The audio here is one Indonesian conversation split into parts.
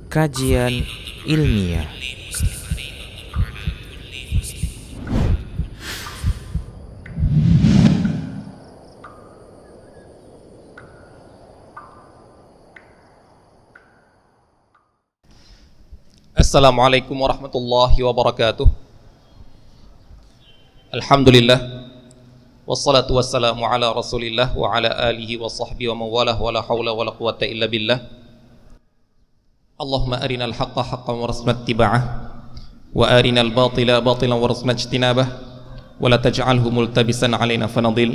Kajian ilmiah. Assalamualaikum warahmatullahi wabarakatuh. Alhamdulillah, wassalatu wassalamu ala rasulillah wa ala alihi wa sahbihi wa mawalah wa la hawla wa la quwata illa billah. Allahumma arinal haqqa haqqan warzuqna ittiba'ah wa arinal batila batilan warzuqna ijtinabah wa la taj'alhu multabisan alaina fanadil.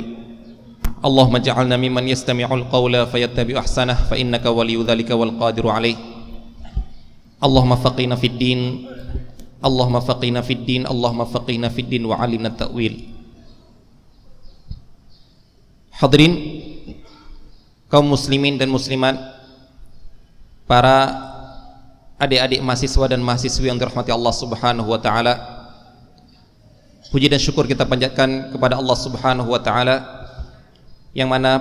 Allahumma ja'alna mimman yastami'ul qawla fayattabi'u ahsanah fa innaka waliyyu dzalika wal qadiru alaih. Allahumma faqihna fid din, Allahumma faqihna fid din, Allahumma faqihna fid din wa 'allimna ta'wil. Hadirin kaum muslimin dan muslimat, para adik-adik mahasiswa dan mahasiswi yang dirahmati Allah Subhanahu wa taala. Puji dan syukur kita panjatkan kepada Allah Subhanahu wa taala yang mana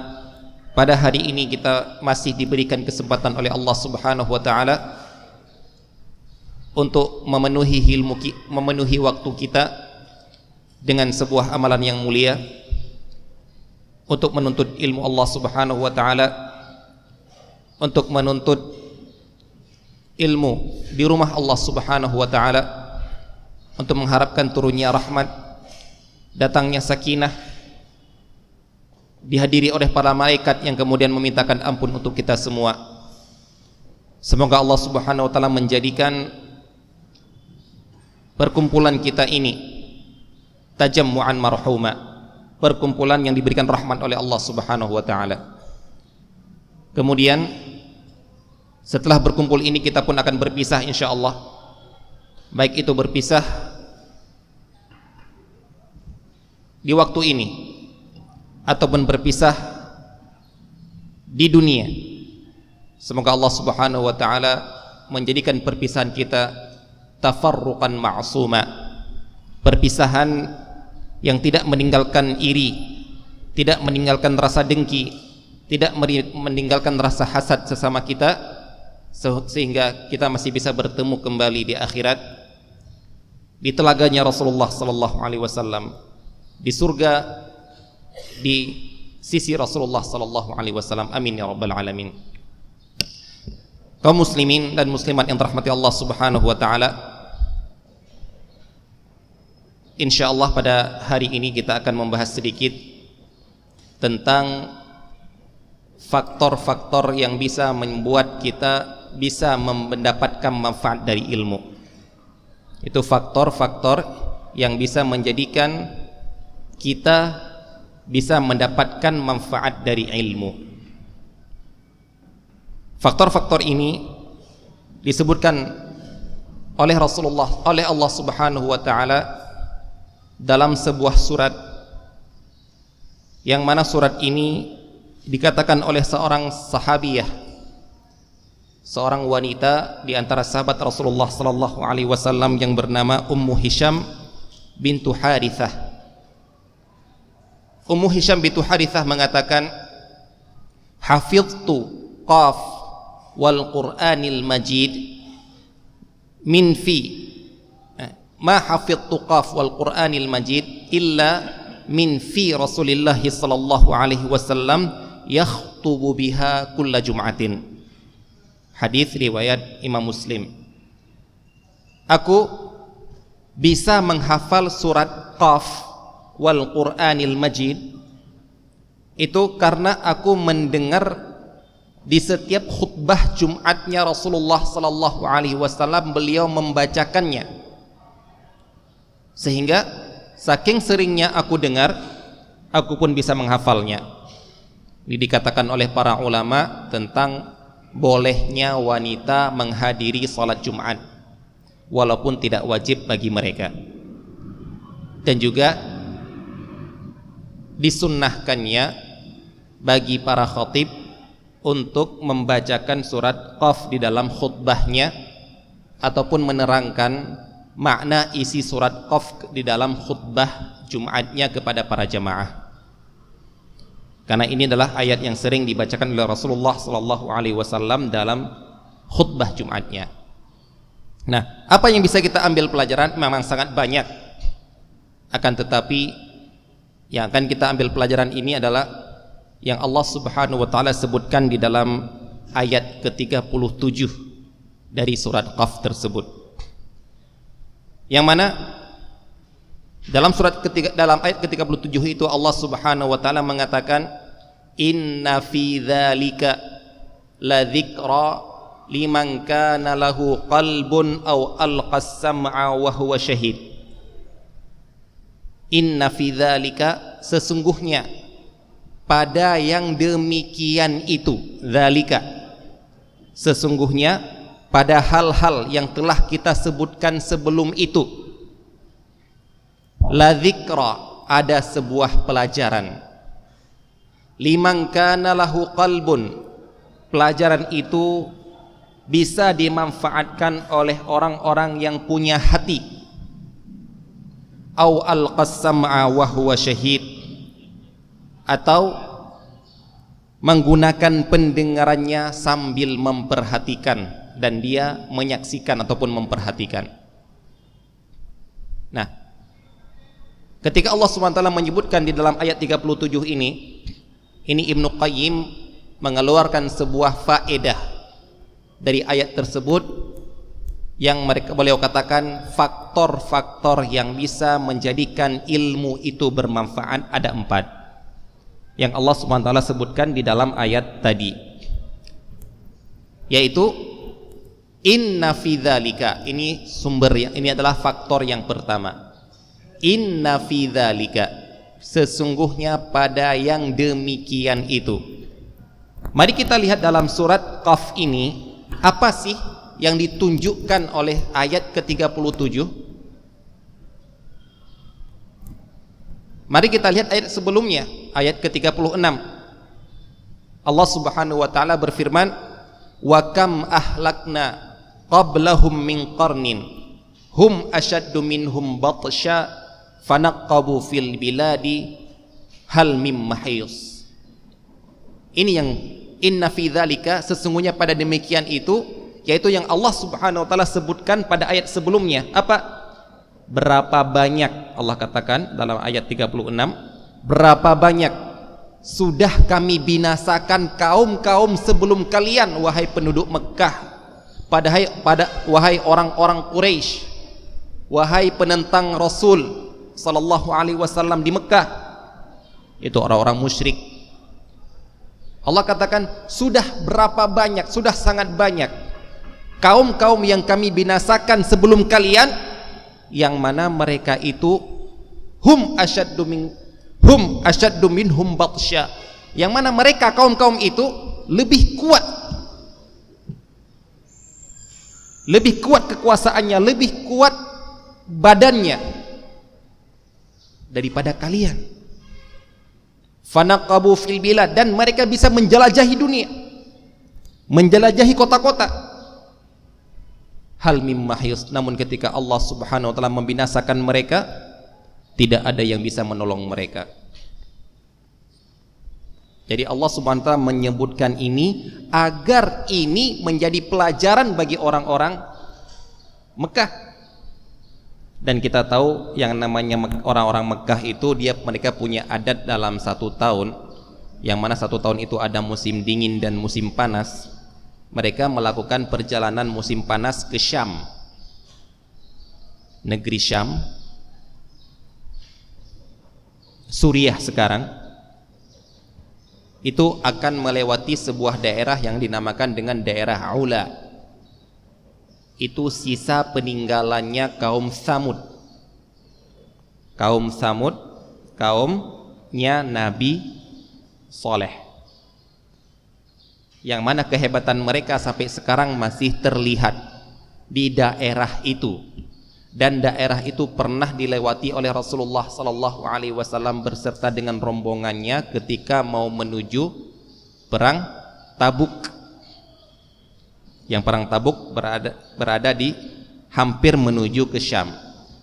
pada hari ini kita masih diberikan kesempatan oleh Allah Subhanahu wa taala untuk memenuhi waktu kita dengan sebuah amalan yang mulia, untuk menuntut ilmu Allah Subhanahu wa taala, untuk menuntut ilmu di rumah Allah Subhanahu wa taala, untuk mengharapkan turunnya rahmat, datangnya sakinah, dihadiri oleh para malaikat yang kemudian memintakan ampun untuk kita semua. Semoga Allah Subhanahu wa taala menjadikan perkumpulan kita ini tajammu'an marhuma, perkumpulan yang diberikan rahmat oleh Allah Subhanahu wa taala. Kemudian setelah berkumpul ini kita pun akan berpisah insyaallah. Baik itu berpisah di waktu ini ataupun berpisah di dunia. Semoga Allah Subhanahu wa taala menjadikan perpisahan kita tafarruqan ma'suma, perpisahan yang tidak meninggalkan iri, tidak meninggalkan rasa dengki, tidak meninggalkan rasa hasad sesama kita, sehingga kita masih bisa bertemu kembali di akhirat, di telaganya Rasulullah sallallahu alaihi wasallam, di surga, di sisi Rasulullah sallallahu alaihi wasallam. Amin ya rabbal alamin. Kaum muslimin dan muslimat yang dirahmati Allah Subhanahu wa taala, insyaallah pada hari ini kita akan membahas sedikit tentang faktor-faktor yang bisa membuat kita bisa mendapatkan manfaat dari ilmu. Itu faktor-faktor yang bisa menjadikan kita bisa mendapatkan manfaat dari ilmu. Faktor-faktor ini disebutkan oleh Rasulullah, oleh Allah Subhanahu wa taala dalam sebuah surat, yang mana surat ini dikatakan oleh seorang sahabiyah, seorang wanita di antara sahabat Rasulullah sallallahu alaihi wasallam yang bernama Ummu Hisham bintu Harithah. Ummu Hisham bintu Harithah mengatakan, hafiztu qaf wal Qur'anil Majid min fi ma hafidtu qaf wal Qur'anil Majid illa min fi Rasulillah sallallahu alaihi wasallam yakhtubu biha kulla jum'atin. Hadis riwayat Imam Muslim. Aku bisa menghafal surat Qaf wal Qur'anil Majid itu karena aku mendengar di setiap khutbah Jumatnya Rasulullah sallallahu alaihi wasallam beliau membacakannya, sehingga saking seringnya aku dengar, aku pun bisa menghafalnya. Ini dikatakan oleh para ulama tentang bolehnya wanita menghadiri salat Jumat walaupun tidak wajib bagi mereka, dan juga disunnahkannya bagi para khatib untuk membacakan surat Qaf di dalam khutbahnya ataupun menerangkan makna isi surat Qaf di dalam khutbah Jumatnya kepada para jamaah. Karena ini adalah ayat yang sering dibacakan oleh Rasulullah sallallahu alaihi wasallam dalam khutbah Jumatnya. Nah, apa yang bisa kita ambil pelajaran? Memang sangat banyak. Akan tetapi yang akan kita ambil pelajaran ini adalah yang Allah Subhanahu wa taala sebutkan di dalam ayat ke-37 dari surat Qaf tersebut. Yang mana dalam ayat ke-37 itu Allah Subhanahu wa taala mengatakan, inna fi dzalika la dzikra liman kana lahu qalbun aw alqas sam'a wa huwa syahid. Inna fi dzalika, sesungguhnya pada yang demikian itu, dzalika, sesungguhnya pada hal-hal yang telah kita sebutkan sebelum itu, la dzikra, ada sebuah pelajaran, liman kana lahu qalbun, pelajaran itu bisa dimanfaatkan oleh orang-orang yang punya hati, au alqas sam'a wa huwa syahid, atau menggunakan pendengarannya sambil memperhatikan dan dia menyaksikan ataupun memperhatikan. Nah, ketika Allah SWT menyebutkan di dalam ayat 37 ini Ibnu Qayyim mengeluarkan sebuah faedah dari ayat tersebut yang beliau katakan faktor-faktor yang bisa menjadikan ilmu itu bermanfaat ada 4 yang Allah SWT sebutkan di dalam ayat tadi, yaitu inna fi dzalika, ini adalah faktor yang pertama. Inna fi dzalika, sesungguhnya pada yang demikian itu. Mari kita lihat dalam surat Qaf ini, apa sih yang ditunjukkan oleh ayat ke-37? Mari kita lihat ayat sebelumnya, ayat ke-36. Allah Subhanahu wa taala berfirman, wa kam ahlakna qablahum min qarnin hum ashaddu minhum batsha fanaqabu fil biladi hal mim mahis. Ini yang inna fi dzalika, sesungguhnya pada demikian itu, yaitu yang Allah Subhanahu wa taala sebutkan pada ayat sebelumnya. Apa? Berapa banyak, Allah katakan dalam ayat 36, berapa banyak sudah kami binasakan kaum-kaum sebelum kalian, wahai penduduk Mekah, wahai orang-orang Quraisy, wahai penentang Rasul sallallahu alaihi wasallam di Mekah, itu orang-orang musyrik. Allah katakan sudah berapa banyak, sudah sangat banyak kaum-kaum yang kami binasakan sebelum kalian, yang mana mereka itu hum asyaddu minhum batsya, yang mana mereka kaum-kaum itu lebih kuat kekuasaannya, lebih kuat badannya daripada kalian. Fanaqabu fil bilad, dan mereka bisa menjelajahi dunia, menjelajahi kota-kota. Hal mim mahis, namun ketika Allah Subhanahu wa taala membinasakan mereka, tidak ada yang bisa menolong mereka. Jadi Allah Subhanahu wa taala menyebutkan ini agar ini menjadi pelajaran bagi orang-orang Mekah. Dan kita tahu yang namanya orang-orang Mekah itu mereka punya adat dalam 1 tahun, yang mana 1 tahun itu ada musim dingin dan musim panas. Mereka melakukan perjalanan musim panas ke Syam, negeri Syam, Suriah sekarang. Itu akan melewati sebuah daerah yang dinamakan dengan daerah Aula. Itu sisa peninggalannya kaum Tsamud. Kaum Tsamud, kaumnya Nabi Saleh, yang mana kehebatan mereka sampai sekarang masih terlihat di daerah itu. Dan daerah itu pernah dilewati oleh Rasulullah sallallahu alaihi wasallam beserta dengan rombongannya ketika mau menuju perang Tabuk. Yang perang Tabuk berada di hampir menuju ke Syam.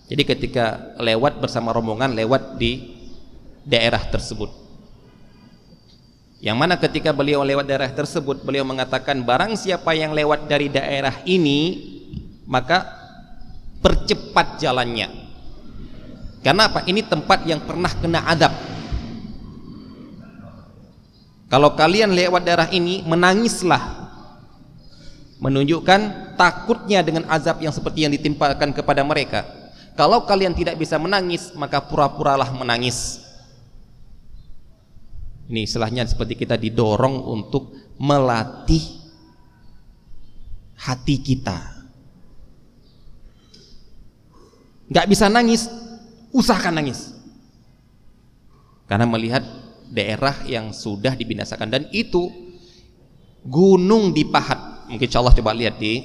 Jadi ketika lewat bersama rombongan, lewat di daerah tersebut. Yang mana ketika beliau lewat daerah tersebut, beliau mengatakan barang siapa yang lewat dari daerah ini maka percepat jalannya. Karena apa? Ini tempat yang pernah kena azab. Kalau kalian lewat daerah ini, menangislah, menunjukkan takutnya dengan azab yang seperti yang ditimpakan kepada mereka. Kalau kalian tidak bisa menangis, maka pura-puralah menangis. Ini istilahnya seperti kita didorong untuk melatih hati kita. Gak bisa nangis, usahakan nangis. Karena melihat daerah yang sudah dibinasakan, dan itu gunung di pahat. Mungkin insya Allah coba lihat di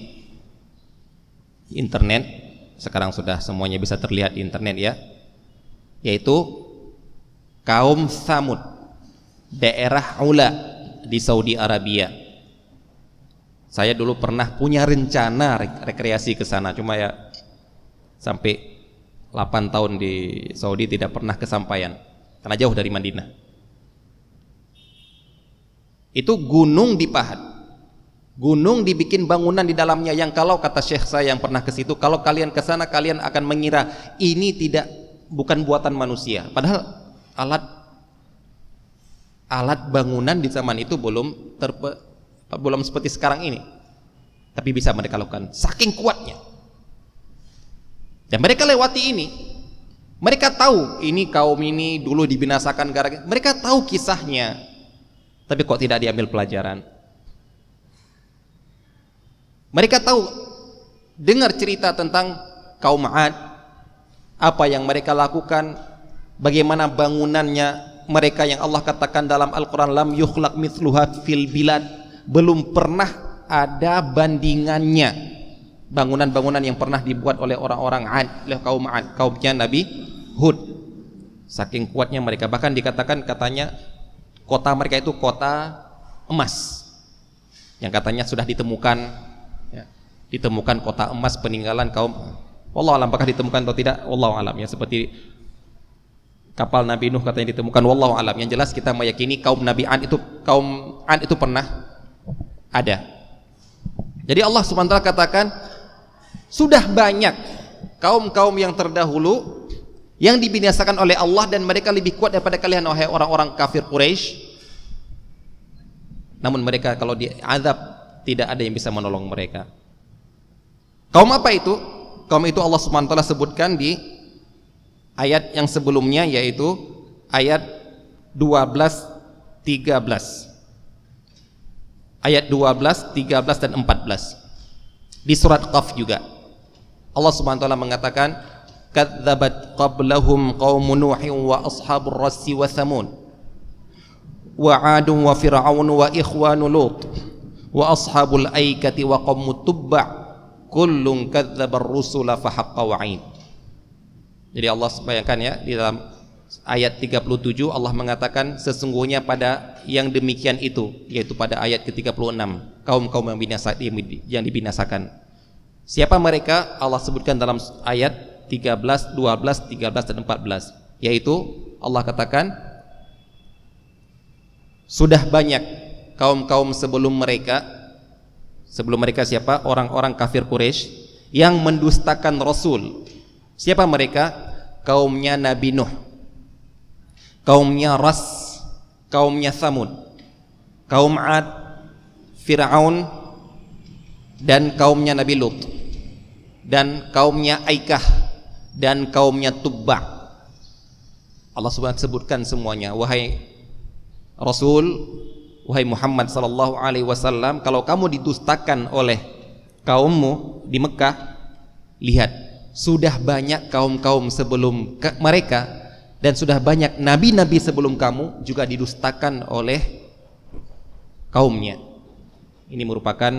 internet, sekarang sudah semuanya bisa terlihat di internet ya, yaitu kaum Tsamud, daerah Ula di Saudi Arabia. Saya dulu pernah punya rencana rekreasi ke sana, cuma ya sampai 8 tahun di Saudi tidak pernah kesampaian karena jauh dari Madinah. Itu gunung di pahat, gunung dibikin bangunan di dalamnya yang kalau kata syekh saya yang pernah ke situ, kalau kalian ke sana kalian akan mengira ini bukan buatan manusia, padahal alat bangunan di zaman itu belum seperti sekarang ini, tapi bisa mereka lakukan saking kuatnya. Dan mereka lewati ini, mereka tahu ini kaum ini dulu dibinasakan gara-gara, mereka tahu kisahnya, tapi kok tidak diambil pelajaran. Mereka tahu, dengar cerita tentang kaum 'Ad, apa yang mereka lakukan, bagaimana bangunannya mereka yang Allah katakan dalam Al-Quran, lam yukhlaq mithluha fil bilad, belum pernah ada bandingannya bangunan-bangunan yang pernah dibuat oleh orang-orang 'Ad, oleh kaum 'Ad, kaumnya Nabi Hud. Saking kuatnya mereka, bahkan dikatakan katanya kota mereka itu kota emas, yang katanya sudah ditemukan ya, ditemukan kota emas peninggalan kaum, wallahu alam apakah ditemukan atau tidak, wallahu alam ya, seperti kapal Nabi Nuh katanya ditemukan, wallahu alam. Yang jelas kita meyakini kaum Nabi kaum 'Ad itu pernah ada. Jadi Allah Subhanahu wa taala katakan sudah banyak kaum-kaum yang terdahulu yang dibinasakan oleh Allah dan mereka lebih kuat daripada kalian wahai orang-orang kafir Quraisy. Namun mereka kalau diazab tidak ada yang bisa menolong mereka. Kaum apa itu? Kaum itu Allah Subhanahu wa taala sebutkan di ayat yang sebelumnya, yaitu ayat 12, 13. Ayat 12, 13 dan 14. Di surat Qaf juga Allah Subhanahu wa taala mengatakan kadzabat qablahum qaumun nuhin wa ashabur rassi wa thamud wa 'adun wa fir'aun wa ikhwanu lut wa ashabul aikati wa qaumut tubba kullun kadzabar rusula fa haqqa wa'id. Jadi Allah bayangkan ya, di dalam ayat 37 Allah mengatakan sesungguhnya pada yang demikian itu, yaitu pada ayat ke-36, kaum-kaum yang dibinasakan. Siapa mereka? Allah sebutkan dalam ayat 13, 12, 13 dan 14, yaitu Allah katakan sudah banyak kaum-kaum sebelum mereka siapa? Orang-orang kafir Quraisy yang mendustakan Rasul. Siapa mereka? Kaumnya Nabi Nuh, kaumnya Ras, kaumnya Tsamud, kaum 'Ad, Fir'aun, dan kaumnya Nabi Lut, dan kaumnya Aikah, dan kaumnya Tubba. Allah Subhanahu sebutkan semuanya. Wahai Rasul, wahai Muhammad sallallahu alaihi wasallam, kalau kamu didustakan oleh kaummu di Mekah, lihat sudah banyak kaum-kaum sebelum mereka, dan sudah banyak nabi-nabi sebelum kamu juga didustakan oleh kaumnya. Ini merupakan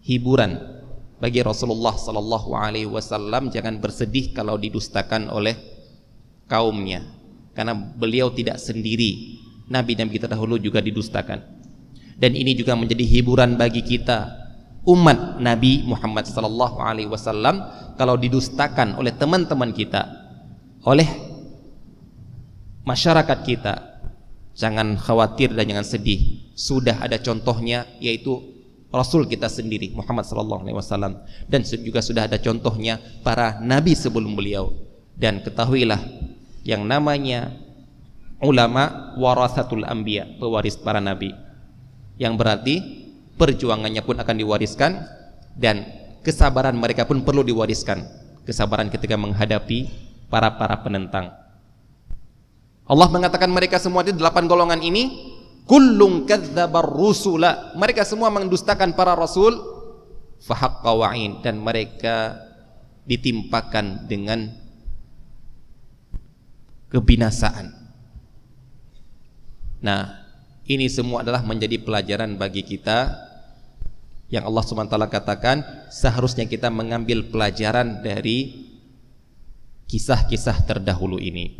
hiburan bagi Rasulullah sallallahu alaihi wasallam. Jangan bersedih kalau didustakan oleh kaumnya, karena beliau tidak sendiri. Nabi-nabi kita dahulu juga didustakan. Dan ini juga menjadi hiburan bagi kita umat Nabi Muhammad sallallahu alaihi wasallam kalau didustakan oleh teman-teman kita, oleh masyarakat kita, Jangan khawatir dan jangan sedih. Sudah ada contohnya, yaitu Rasul kita sendiri Muhammad sallallahu alaihi wasallam, dan juga sudah ada contohnya para nabi sebelum beliau. Dan ketahuilah yang namanya ulama warathatul anbiya, pewaris para nabi, yang berarti perjuangannya pun akan diwariskan dan kesabaran mereka pun perlu diwariskan, kesabaran ketika menghadapi para penentang. Allah mengatakan mereka semua itu 8 golongan ini kullun kadzabar rusula, mereka semua mendustakan para rasul, fahaqqa wa'in, dan mereka ditimpakan dengan kebinasaan. Nah, ini semua adalah menjadi pelajaran bagi kita yang Allah SWT katakan seharusnya kita mengambil pelajaran dari kisah-kisah terdahulu ini.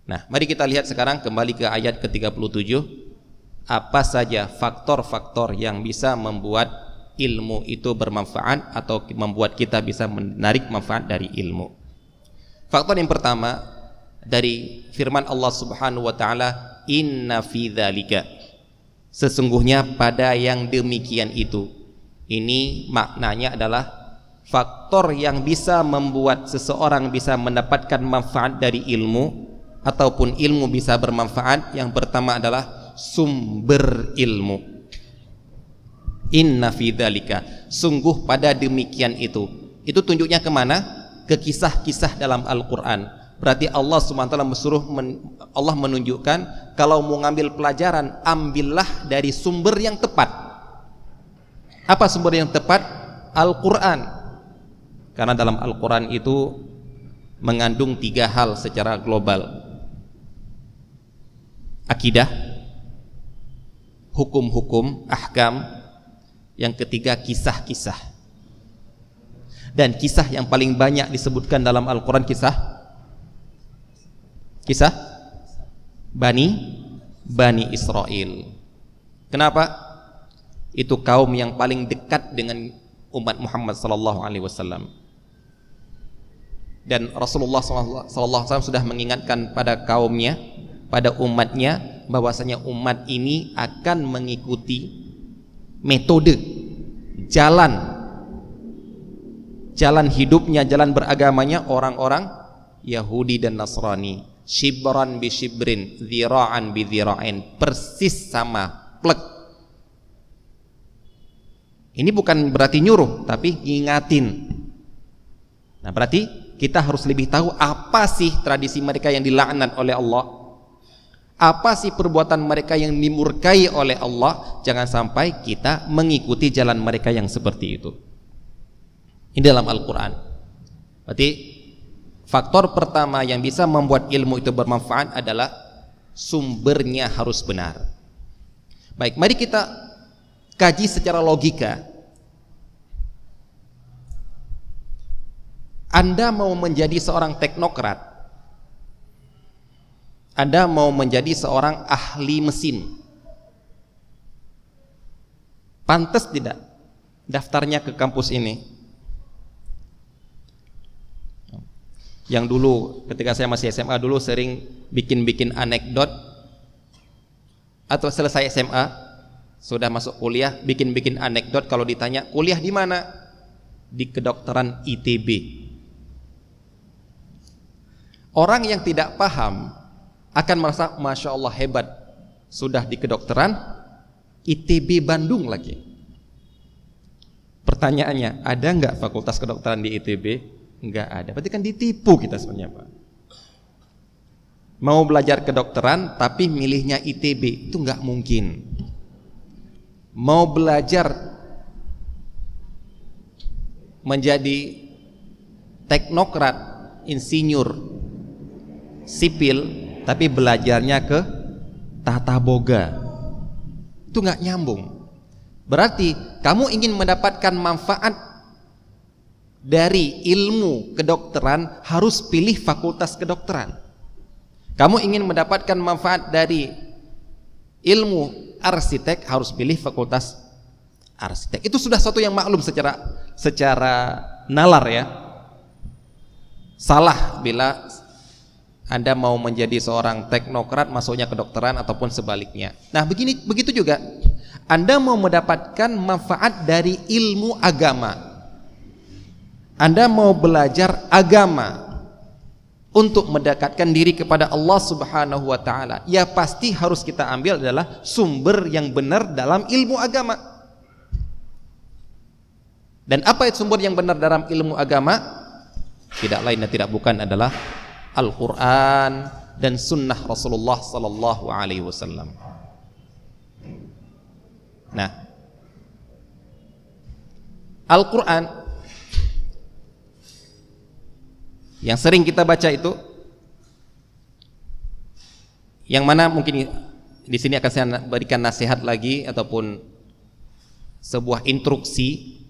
Nah, mari kita lihat sekarang kembali ke ayat ke-37. Apa saja faktor-faktor yang bisa membuat ilmu itu bermanfaat atau membuat kita bisa menarik manfaat dari ilmu. Faktor yang pertama dari firman Allah Subhanahu wa taala, inna fi dzalika, sesungguhnya pada yang demikian itu. Ini maknanya adalah faktor yang bisa membuat seseorang bisa mendapatkan manfaat dari ilmu ataupun ilmu bisa bermanfaat. Yang pertama adalah sumber ilmu. Inna fi dzalika, sungguh pada demikian itu. Itu tunjuknya kemana? Ke kisah-kisah dalam Al-Quran. Berarti Allah SWT Allah menunjukkan kalau mau ngambil pelajaran, ambillah dari sumber yang tepat. Apa sumber yang tepat? Al-Quran. Karena dalam Al-Quran itu mengandung 3 hal secara global: akidah, hukum-hukum, ahkam. Yang ketiga kisah-kisah. Dan kisah yang paling banyak disebutkan dalam Al-Quran kisah Bani Israel. Kenapa? Itu kaum yang paling dekat dengan umat Muhammad sallallahu alaihi wasallam. Dan Rasulullah sallallahu alaihi wasallam sudah mengingatkan pada kaumnya, pada umatnya, bahwasanya umat ini akan mengikuti metode, jalan hidupnya, jalan beragamanya orang-orang Yahudi dan Nasrani. Shibran bi shibrin, dhira'an bi dhira'in, persis sama, plek. Ini bukan berarti nyuruh, tapi ngingatin. Nah, berarti kita harus lebih tahu apa sih tradisi mereka yang dilaknat oleh Allah, apa sih perbuatan mereka yang dimurkai oleh Allah. Jangan sampai kita mengikuti jalan mereka yang seperti itu. Ini dalam Al-Quran. Berarti faktor pertama yang bisa membuat ilmu itu bermanfaat adalah sumbernya harus benar. Baik, mari kita kaji secara logika. Anda mau menjadi seorang teknokrat, Anda mau menjadi seorang ahli mesin, pantas tidak daftarnya ke kampus ini? Yang dulu ketika saya masih SMA dulu sering bikin anekdot, atau selesai SMA sudah masuk kuliah bikin anekdot kalau ditanya kuliah di mana? Di kedokteran ITB. Orang yang tidak paham akan merasa Masya Allah hebat, sudah di kedokteran ITB Bandung lagi. Pertanyaannya, ada nggak fakultas kedokteran di ITB? Enggak ada. Berarti kan ditipu kita sebenarnya, Pak. Mau belajar kedokteran tapi milihnya ITB, itu enggak mungkin. Mau belajar menjadi teknokrat, insinyur sipil, tapi belajarnya ke tata boga, itu enggak nyambung. Berarti kamu ingin mendapatkan manfaat dari ilmu kedokteran, harus pilih fakultas kedokteran. Kamu ingin mendapatkan manfaat dari ilmu arsitek, harus pilih fakultas arsitek. Itu sudah sesuatu yang maklum secara nalar ya. Salah bila Anda mau menjadi seorang teknokrat, masuknya kedokteran ataupun sebaliknya. Nah, begitu juga Anda mau mendapatkan manfaat dari ilmu agama. Anda mau belajar agama untuk mendekatkan diri kepada Allah Subhanahu wa taala. Ya pasti harus kita ambil adalah sumber yang benar dalam ilmu agama. Dan apa itu sumber yang benar dalam ilmu agama? Tidak lain dan tidak bukan adalah Al-Quran dan Sunnah Rasulullah Sallallahu Alaihi Wasallam. Nah, Al-Quran yang sering kita baca itu, yang mana mungkin di sini akan saya berikan nasihat lagi ataupun sebuah instruksi,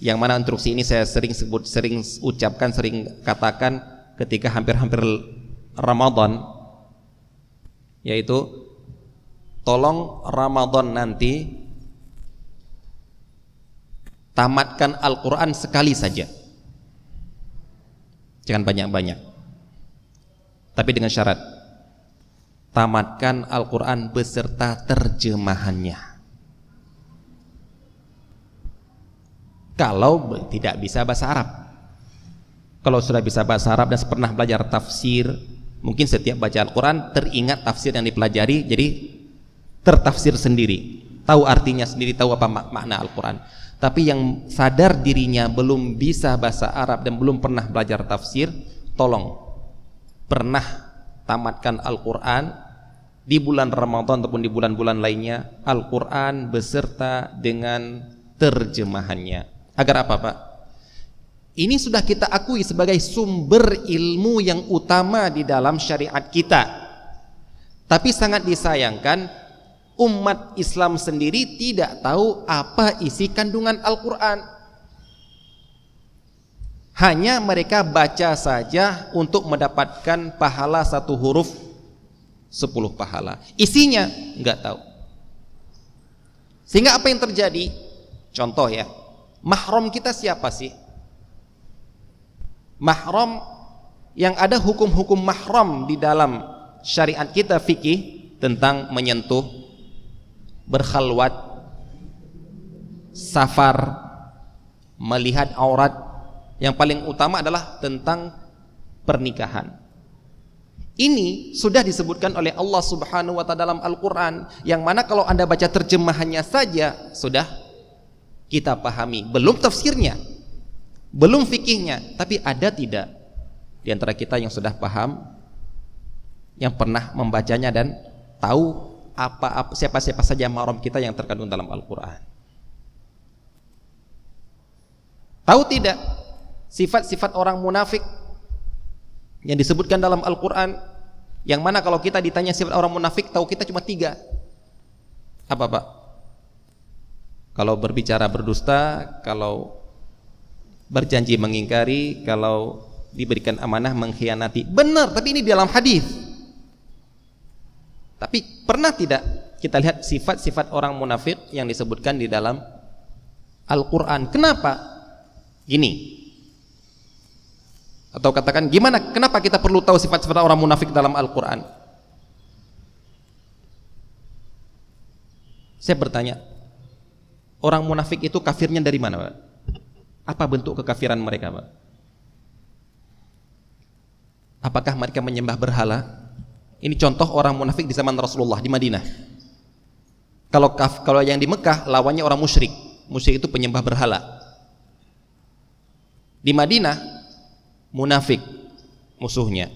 yang mana instruksi ini saya sering ucapkan, sering katakan ketika hampir-hampir Ramadan, yaitu tolong Ramadan nanti tamatkan Al-Quran sekali saja, jangan banyak-banyak, tapi dengan syarat tamatkan Al-Quran beserta terjemahannya. Kalau tidak bisa bahasa Arab. Kalau sudah bisa bahasa Arab dan pernah belajar tafsir, mungkin setiap baca Al-Quran teringat tafsir yang dipelajari, jadi tertafsir sendiri, tahu artinya sendiri, tahu apa makna Al-Quran. Tapi yang sadar dirinya belum bisa bahasa Arab dan belum pernah belajar tafsir, tolong pernah tamatkan Al-Quran di bulan Ramadan ataupun di bulan-bulan lainnya, Al-Quran beserta dengan terjemahannya. Agar apa, Pak? Ini sudah kita akui sebagai sumber ilmu yang utama di dalam syariat kita. Tapi sangat disayangkan umat Islam sendiri tidak tahu apa isi kandungan Al-Quran. Hanya mereka baca saja untuk mendapatkan pahala 1 huruf 10 pahala. Isinya nggak tahu. Sehingga apa yang terjadi? Contoh ya, mahram kita siapa sih? Mahram, yang ada hukum-hukum mahram di dalam syariat kita fikih tentang menyentuh, berkhalwat, safar, melihat aurat. Yang paling utama adalah tentang pernikahan. Ini sudah disebutkan oleh Allah Subhanahu wa ta'ala dalam Al-Quran, yang mana kalau Anda baca terjemahannya saja sudah kita pahami, belum tafsirnya, belum fikihnya. Tapi ada tidak di antara kita yang sudah paham, yang pernah membacanya dan tahu siapa-siapa saja mahram kita yang terkandung dalam Al-Quran? Tahu tidak sifat-sifat orang munafik yang disebutkan dalam Al-Quran, yang mana kalau kita ditanya sifat orang munafik, tahu kita cuma 3. Apa, Pak? Kalau berbicara berdusta, kalau berjanji mengingkari, kalau diberikan amanah mengkhianati. Benar, tapi ini dalam hadis. Tapi pernah tidak kita lihat sifat-sifat orang munafik yang disebutkan di dalam Al-Quran? Kenapa? Gini, atau katakan gimana, kenapa kita perlu tahu sifat-sifat orang munafik dalam Al-Quran? Saya bertanya, orang munafik itu kafirnya dari mana, Pak? Apa bentuk kekafiran mereka, Pak? Apakah mereka menyembah berhala? Ini contoh orang munafik di zaman Rasulullah di Madinah. Kalau yang di Mekah lawannya orang musyrik. Musyrik itu penyembah berhala. Di Madinah munafik musuhnya.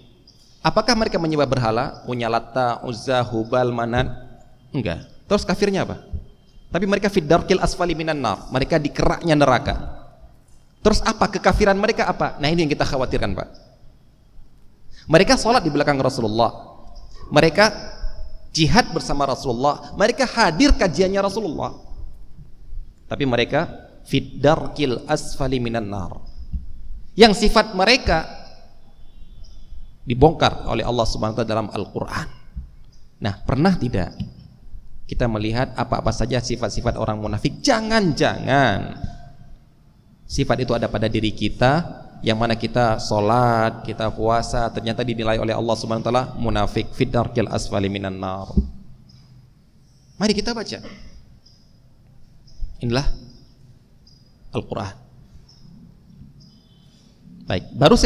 Apakah mereka menyembah berhala? Punya Lata, Uzza, Hubal, Manat? Enggak. Terus kafirnya apa? Tapi mereka fid darkil asfali minan nar. Mereka di keraknya neraka. Terus apa kekafiran mereka apa? Nah, ini yang kita khawatirkan, Pak. Mereka sholat di belakang Rasulullah, mereka jihad bersama Rasulullah, mereka hadir kajiannya Rasulullah, tapi mereka fid darkil asfali minan nar. Yang sifat mereka dibongkar oleh Allah Subhanahu wa ta'ala dalam Al-Quran. Nah, pernah tidak kita melihat apa-apa saja sifat-sifat orang munafik? Jangan-jangan sifat itu ada pada diri kita yang mana kita sholat, kita puasa, ternyata dinilai oleh Allah Subhanahu wa taala munafik, fid darkil asfali minan nar. Mari kita baca. Inilah Al-Qur'an. Baik, baru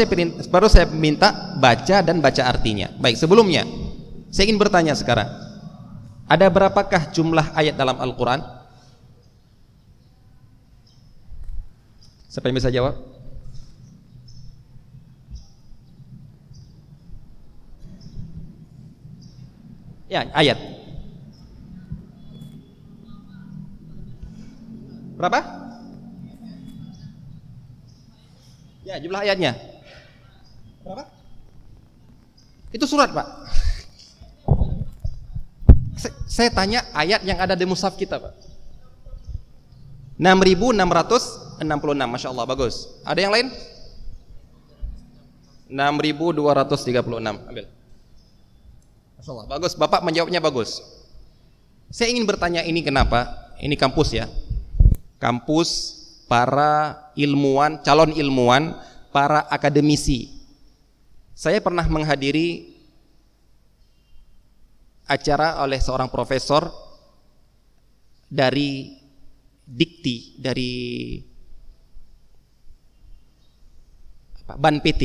saya minta baca dan baca artinya. Baik, sebelumnya saya ingin bertanya sekarang. Ada berapakah jumlah ayat dalam Al-Qur'an? Siapa yang bisa jawab? Ya, ayat. Berapa? Ya, jumlah ayatnya. Berapa? Itu surat, Pak. Saya tanya ayat yang ada di mushaf kita, Pak. 6.666, Masya Allah, bagus. Ada yang lain? 6.236, ambil. Masya Allah, bagus, Bapak menjawabnya bagus. Saya ingin bertanya ini kenapa? Ini kampus ya, kampus para ilmuwan, calon ilmuwan, para akademisi. Saya pernah menghadiri acara oleh seorang profesor dari Dikti, dari BANPT,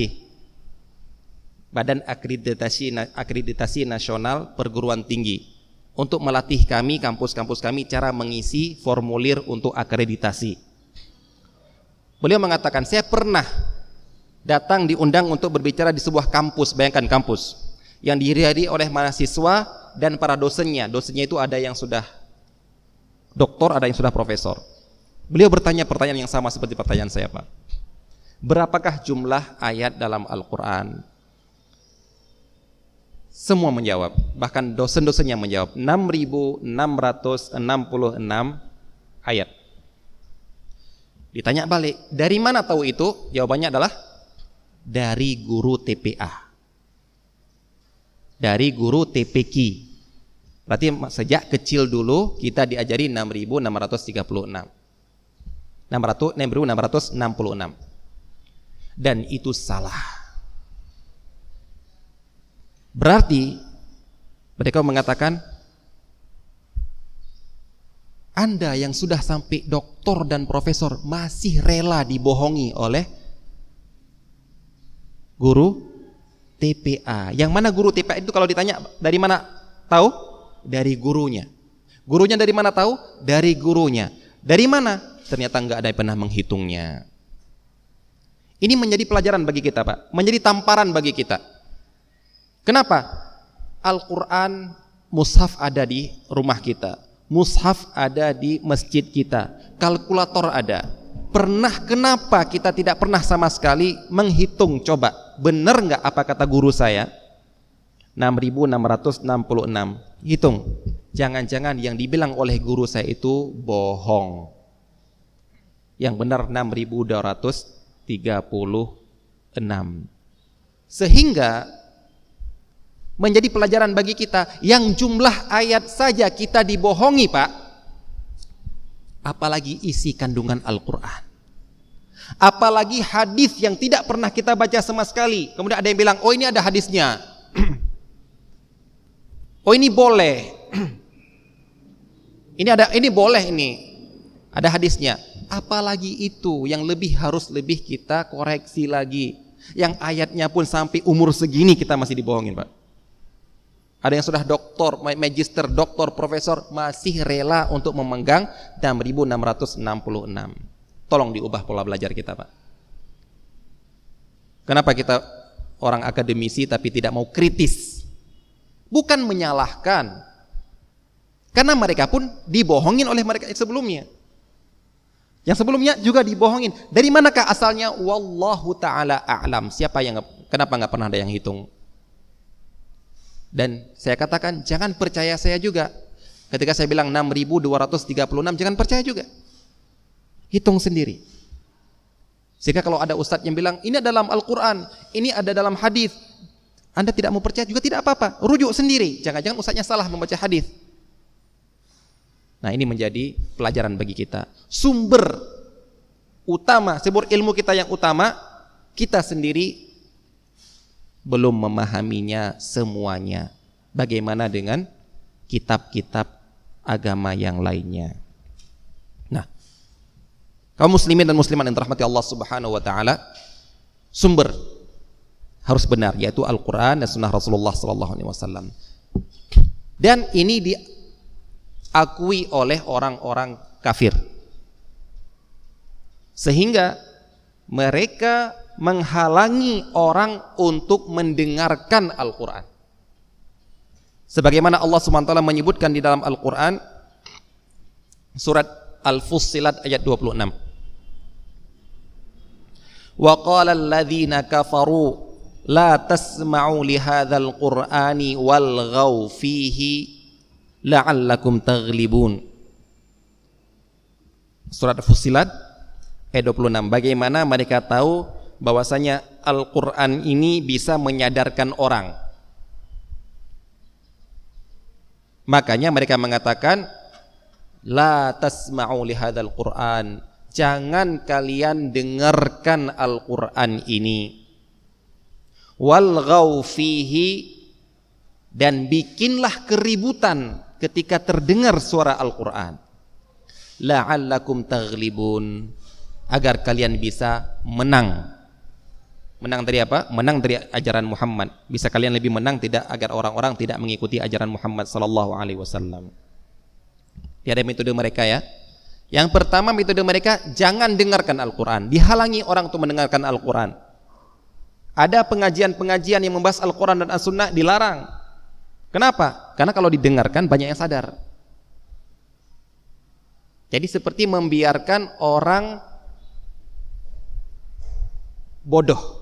Badan Akreditasi Nasional Perguruan Tinggi, untuk melatih kami, kampus-kampus kami, cara mengisi formulir untuk akreditasi. Beliau mengatakan, saya pernah datang diundang untuk berbicara di sebuah kampus, bayangkan kampus yang dihadiri oleh mahasiswa dan para dosennya. Dosennya itu ada yang sudah doktor, ada yang sudah profesor. Beliau bertanya pertanyaan yang sama seperti pertanyaan saya, Pak. Berapakah jumlah ayat dalam Al-Quran? Semua menjawab, bahkan dosen-dosennya menjawab 6.666 ayat. Ditanya balik, dari mana tahu itu? Jawabannya adalah dari guru TPA, dari guru TPQ. Berarti sejak kecil dulu kita diajari 6.636, 6.666, dan itu salah. Berarti mereka mengatakan, Anda yang sudah sampai doktor dan profesor masih rela dibohongi oleh guru TPA. Yang mana guru TPA itu kalau ditanya dari mana tahu? Dari gurunya. Gurunya dari mana tahu? Dari gurunya. Dari mana? Ternyata enggak ada yang pernah menghitungnya. Ini menjadi pelajaran bagi kita, Pak. Menjadi tamparan bagi kita. Kenapa? Al-Quran, mushaf ada di rumah kita, mushaf ada di masjid kita, kalkulator ada. Kenapa kita tidak pernah sama sekali menghitung? Coba, benar nggak apa kata guru saya? 6.666. Hitung. Jangan-jangan yang dibilang oleh guru saya itu bohong. Yang benar 6.236. Sehingga menjadi pelajaran bagi kita, yang jumlah ayat saja kita dibohongi, Pak, apalagi isi kandungan Al-Quran, apalagi hadis yang tidak pernah kita baca sama sekali. Kemudian ada yang bilang, oh ini ada hadisnya, oh ini boleh, ini boleh, ini ada hadisnya. Apalagi itu yang harus lebih kita koreksi lagi, yang ayatnya pun sampai umur segini kita masih dibohongin, Pak. Ada yang sudah doktor, magister, doktor, profesor masih rela untuk memegang 6.666. Tolong diubah pola belajar kita, Pak. Kenapa kita orang akademisi tapi tidak mau kritis? Bukan menyalahkan, karena mereka pun dibohongin oleh mereka sebelumnya. Yang sebelumnya juga dibohongin. Dari manakah asalnya? Wallahu ta'ala a'lam. Kenapa nggak pernah ada yang hitung? Dan saya katakan, jangan percaya saya juga. Ketika saya bilang 6.236, jangan percaya juga. Hitung sendiri. Sehingga kalau ada ustadz yang bilang, ini dalam Al-Quran, ini ada dalam hadis, Anda tidak mau percaya juga tidak apa-apa. Rujuk sendiri. Jangan-jangan ustadznya salah membaca hadis. Nah, ini menjadi pelajaran bagi kita. Sumber utama, sumber ilmu kita yang utama kita sendiri belum memahaminya semuanya. Bagaimana dengan kitab-kitab agama yang lainnya? Nah, kaum muslimin dan muslimat yang dirahmati Allah Subhanahu wa taala, sumber harus benar, yaitu Al-Qur'an dan sunnah Rasulullah sallallahu alaihi wasallam. Dan ini diakui oleh orang-orang kafir, sehingga mereka menghalangi orang untuk mendengarkan Al-Quran. Sebagaimana Allah SWT menyebutkan di dalam Al-Quran, surat Al-Fussilat ayat 26. Wa qala alladhina kafaru la tasma'u li hadzal qur'ani walghaw fihi la'allakum taghlibun. Surat Fussilat ayat 26. Bagaimana mereka tahu bahwasanya Al-Quran ini bisa menyadarkan orang. Makanya mereka mengatakan, la tasma'u li hadzal Qur'an, jangan kalian dengarkan Al-Quran ini. Walghaw fihi, dan bikinlah keributan ketika terdengar suara Al-Quran. La'allakum taghlibun, agar kalian bisa menang. Menang dari apa? Menang dari ajaran Muhammad. Bisa kalian lebih menang tidak, agar orang-orang tidak mengikuti ajaran Muhammad sallallahu alaihi wasallam. Tiada metode mereka ya. Yang pertama metode mereka, jangan dengarkan Al-Quran. Dihalangi orang untuk mendengarkan Al-Quran. Ada pengajian-pengajian yang membahas Al-Quran dan As-Sunnah, dilarang. Kenapa? Karena kalau didengarkan banyak yang sadar. Jadi seperti membiarkan orang bodoh.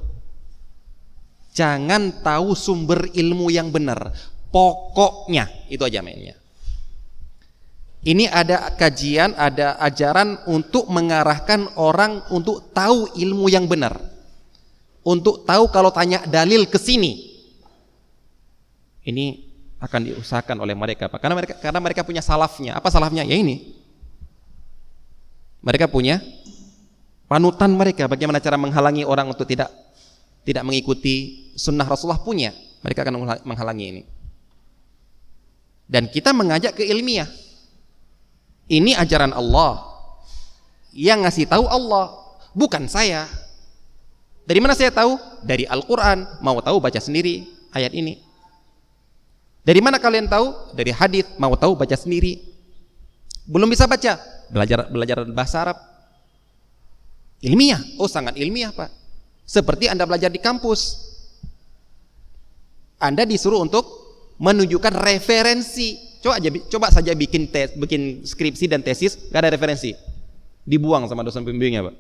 Jangan tahu sumber ilmu yang benar. Pokoknya itu aja mainnya. Ini ada kajian, ada ajaran untuk mengarahkan orang untuk tahu ilmu yang benar. Untuk tahu kalau tanya dalil ke sini. Ini akan diusahakan oleh mereka, Pak. Karena mereka punya salafnya. Apa salafnya? Ya ini. Mereka punya panutan mereka, bagaimana cara menghalangi orang untuk tidak mengikuti sunnah Rasulullah punya. Mereka akan menghalangi ini. Dan kita mengajak ke ilmiah. Ini ajaran Allah. Yang ngasih tahu Allah, bukan saya. Dari mana saya tahu? Dari Al-Quran. Mau tahu baca sendiri ayat ini. Dari mana kalian tahu? Dari hadis. Mau tahu baca sendiri. Belum bisa baca? Belajar bahasa Arab. Ilmiah. Oh, sangat ilmiah, Pak. Seperti Anda belajar di kampus. Anda disuruh untuk menunjukkan referensi. Coba saja bikin skripsi dan tesis, gak ada referensi. Dibuang sama dosen pembimbingnya, Pak.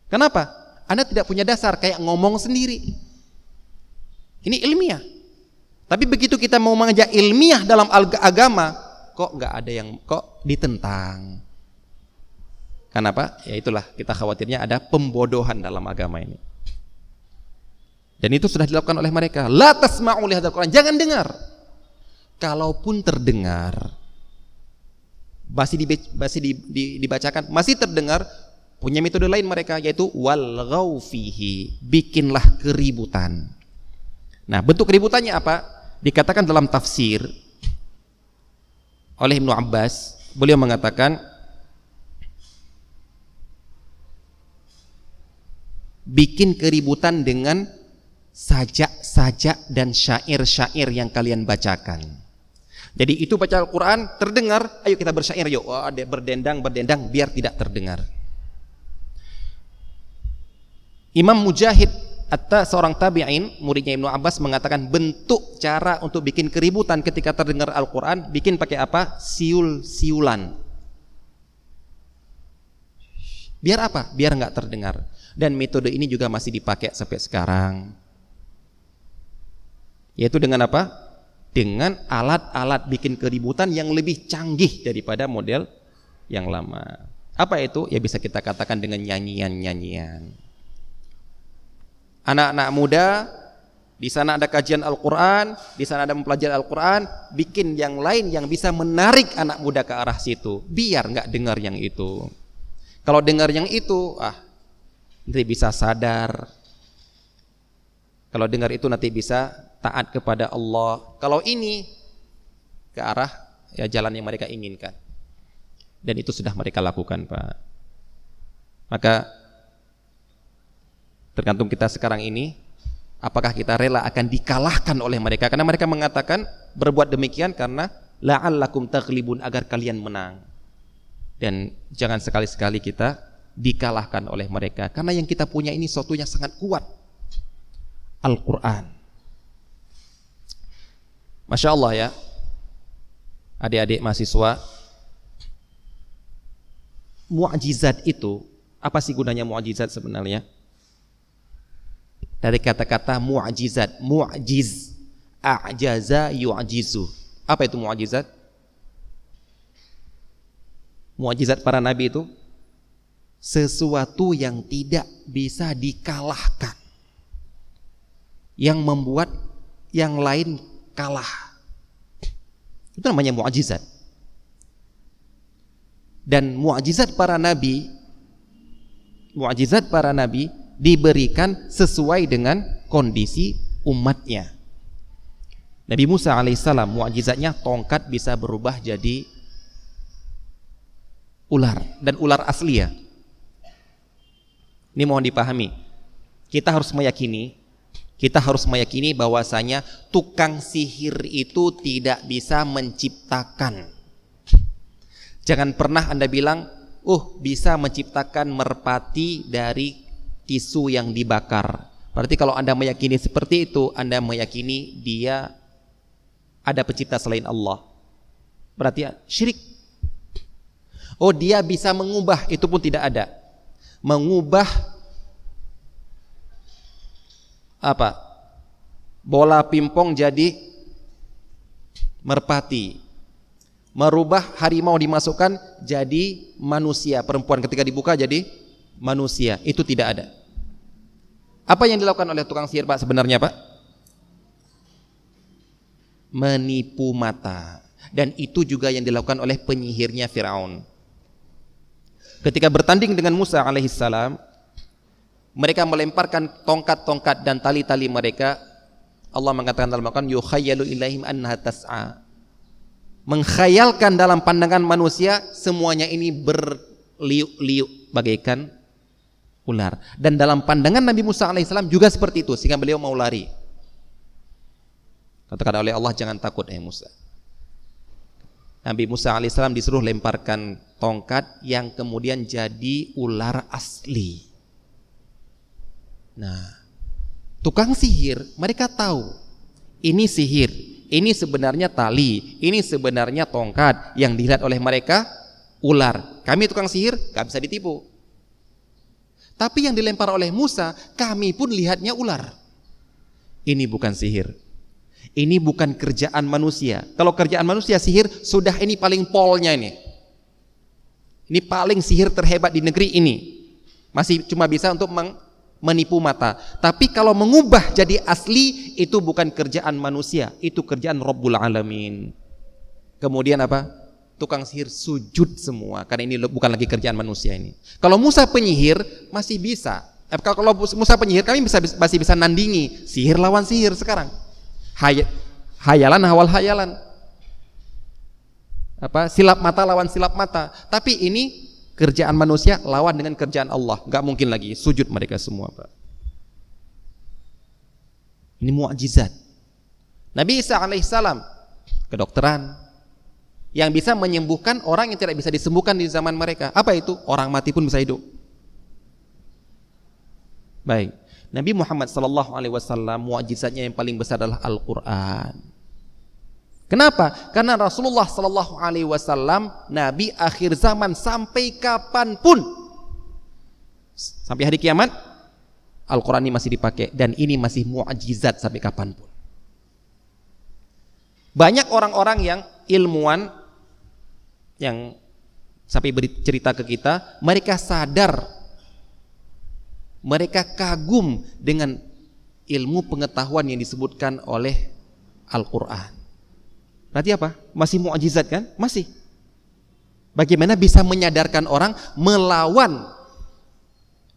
Kenapa? Anda tidak punya dasar, kayak ngomong sendiri. Ini ilmiah. Tapi begitu kita mau mengajak ilmiah dalam agama, kok gak ada yang, kok ditentang. Kenapa? Ya itulah, kita khawatirnya ada pembodohan dalam agama ini. Dan itu sudah dilakukan oleh mereka. La tasma'u li hadzal Qur'an, jangan dengar. Kalaupun terdengar, masih dibacakan, masih terdengar, punya metode lain mereka, yaitu walghaw fihi, bikinlah keributan. Nah, bentuk keributannya apa? Dikatakan dalam tafsir oleh Ibnu Abbas, beliau mengatakan bikin keributan dengan sajak-sajak dan syair-syair yang kalian bacakan. Jadi itu baca Al-Quran, terdengar, ayo kita bersyair yuk, berdendang biar tidak terdengar. Imam Mujahid seorang tabi'in, muridnya Ibnu Abbas, mengatakan bentuk cara untuk bikin keributan ketika terdengar Al-Quran, bikin pakai apa? Siul-siulan. Biar apa? Biar nggak terdengar. Dan metode ini juga masih dipakai sampai sekarang. Yaitu dengan apa? Dengan alat-alat bikin keributan yang lebih canggih daripada model yang lama. Apa itu? Ya bisa kita katakan dengan nyanyian-nyanyian. Anak-anak muda, di sana ada kajian Al-Quran, di sana ada mempelajari Al-Quran, bikin yang lain yang bisa menarik anak muda ke arah situ, biar nggak dengar yang itu. Kalau dengar yang itu, nanti bisa sadar, Kalau dengar itu nanti bisa taat kepada Allah. Kalau ini ke arah ya jalan yang mereka inginkan. Dan itu sudah mereka lakukan, Pak. Maka tergantung kita sekarang ini, apakah kita rela akan dikalahkan oleh mereka, karena mereka mengatakan berbuat demikian karena la'allakum taghlibun, agar kalian menang. Dan jangan sekali-sekali kita dikalahkan oleh mereka, karena yang kita punya ini sesuatu yang sangat kuat, Al-Quran. Masya Allah ya, adik-adik mahasiswa, mu'jizat itu, apa sih gunanya mu'jizat sebenarnya? Dari kata-kata mu'jizat, mu'jiz, a'jaza yu'jizu. Apa itu mu'jizat? Mu'jizat para nabi itu sesuatu yang tidak bisa dikalahkan, yang membuat yang lain kalah. Itu namanya mu'jizat. Dan mu'jizat para nabi diberikan sesuai dengan kondisi umatnya. Nabi Musa alaihissalam mu'jizatnya tongkat bisa berubah jadi ular, dan ular asli ya. Ini mohon dipahami. Kita harus meyakini bahwasanya tukang sihir itu tidak bisa menciptakan. Jangan pernah Anda bilang, bisa menciptakan merpati dari tisu yang dibakar. Berarti kalau Anda meyakini seperti itu, Anda meyakini dia ada pencipta selain Allah. Berarti syirik. Dia bisa mengubah, itu pun tidak ada. Mengubah apa? Bola pimpong jadi merpati. Merubah harimau dimasukkan jadi manusia, perempuan ketika dibuka jadi manusia. Itu tidak ada. Apa yang dilakukan oleh tukang sihir, Pak, sebenarnya, Pak? Menipu mata. Dan itu juga yang dilakukan oleh penyihirnya Firaun. Ketika bertanding dengan Musa alaihissalam, mereka melemparkan tongkat-tongkat dan tali-tali mereka. Allah mengatakan dalam Al-Quran, yukhayyalu ilaihim annaha tas'a. Mengkhayalkan dalam pandangan manusia semuanya ini berliuk-liuk bagaikan ular. Dan dalam pandangan Nabi Musa alaihissalam juga seperti itu, sehingga beliau mau lari. Katakan oleh Allah, jangan takut Musa. Nabi Musa alaihissalam disuruh lemparkan tongkat yang kemudian jadi ular asli. Nah, tukang sihir mereka tahu ini sihir, ini sebenarnya tali, ini sebenarnya tongkat. Yang dilihat oleh mereka ular. Kami tukang sihir gak bisa ditipu. Tapi yang dilempar oleh Musa, kami pun lihatnya ular. Ini bukan sihir, ini bukan kerjaan manusia. Kalau kerjaan manusia sihir, sudah ini paling polnya ini. Ini paling sihir terhebat di negeri ini. Masih cuma bisa untuk menipu mata. Tapi kalau mengubah jadi asli, itu bukan kerjaan manusia, itu kerjaan Rabbul Alamin. Kemudian apa? Tukang sihir sujud semua, karena ini bukan lagi kerjaan manusia ini. Kalau Musa penyihir masih bisa. Kalau Musa penyihir, kami masih bisa nandingi sihir lawan sihir sekarang. Hayalan hawal hayalan. Silap mata lawan silap mata. Tapi ini kerjaan manusia lawan dengan kerjaan Allah. Gak mungkin lagi sujud mereka semua, Pak. Ini mu'jizat. Nabi Isa alaihissalam kedokteran yang bisa menyembuhkan orang yang tidak bisa disembuhkan di zaman mereka. Apa itu? Orang mati pun bisa hidup. Baik. Nabi Muhammad SAW mu'jizatnya yang paling besar adalah Al-Quran. Kenapa? Karena Rasulullah SAW Nabi akhir zaman sampai kapanpun, sampai hari kiamat, Al-Quran ini masih dipakai, dan ini masih mu'jizat sampai kapanpun. Banyak orang-orang yang ilmuwan yang sampai bercerita ke kita, mereka sadar, mereka kagum dengan ilmu pengetahuan yang disebutkan oleh Al-Quran. Berarti apa? Masih mu'jizat kan? Masih. Bagaimana bisa menyadarkan orang melawan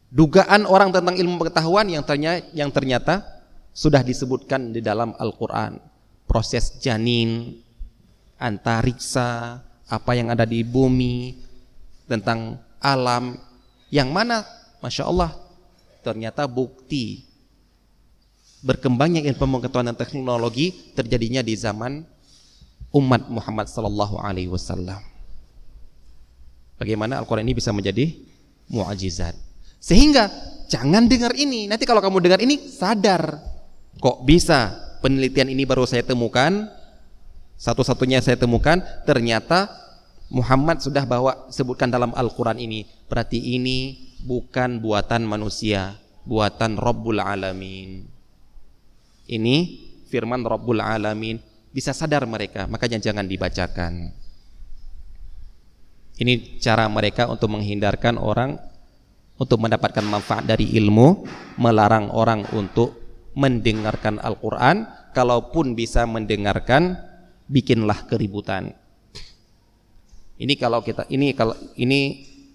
dugaan orang tentang ilmu pengetahuan yang ternyata sudah disebutkan di dalam Al-Quran. Proses janin, antariksa, apa yang ada di bumi, tentang alam, yang mana Masya Allah ternyata bukti berkembangnya ilmu pengetahuan dan teknologi terjadinya di zaman umat Muhammad sallallahu alaihi wasallam. Bagaimana Al-Quran ini bisa menjadi mu'jizat. Sehingga jangan dengar ini. Nanti kalau kamu dengar ini sadar, kok bisa penelitian ini baru saya temukan, satu-satunya saya temukan, ternyata Muhammad sudah bawa sebutkan dalam Al-Quran ini. Berarti ini bukan buatan manusia, buatan Rabbul Alamin. Ini firman Rabbul Alamin. Bisa sadar mereka, makanya jangan dibacakan. Ini cara mereka untuk menghindarkan orang untuk mendapatkan manfaat dari ilmu, melarang orang untuk mendengarkan Al-Quran. Kalaupun bisa mendengarkan, bikinlah keributan. Ini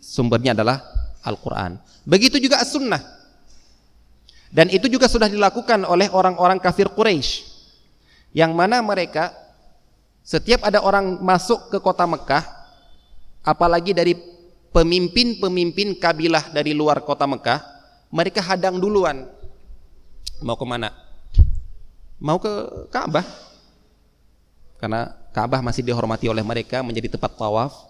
sumbernya adalah Al-Quran. Begitu juga As-Sunnah. Dan itu juga sudah dilakukan oleh orang-orang kafir Quraisy, yang mana mereka setiap ada orang masuk ke kota Mekah, apalagi dari pemimpin-pemimpin kabilah dari luar kota Mekah, mereka hadang duluan. Mau kemana? Mau ke Ka'bah, karena Ka'bah masih dihormati oleh mereka, menjadi tempat tawaf.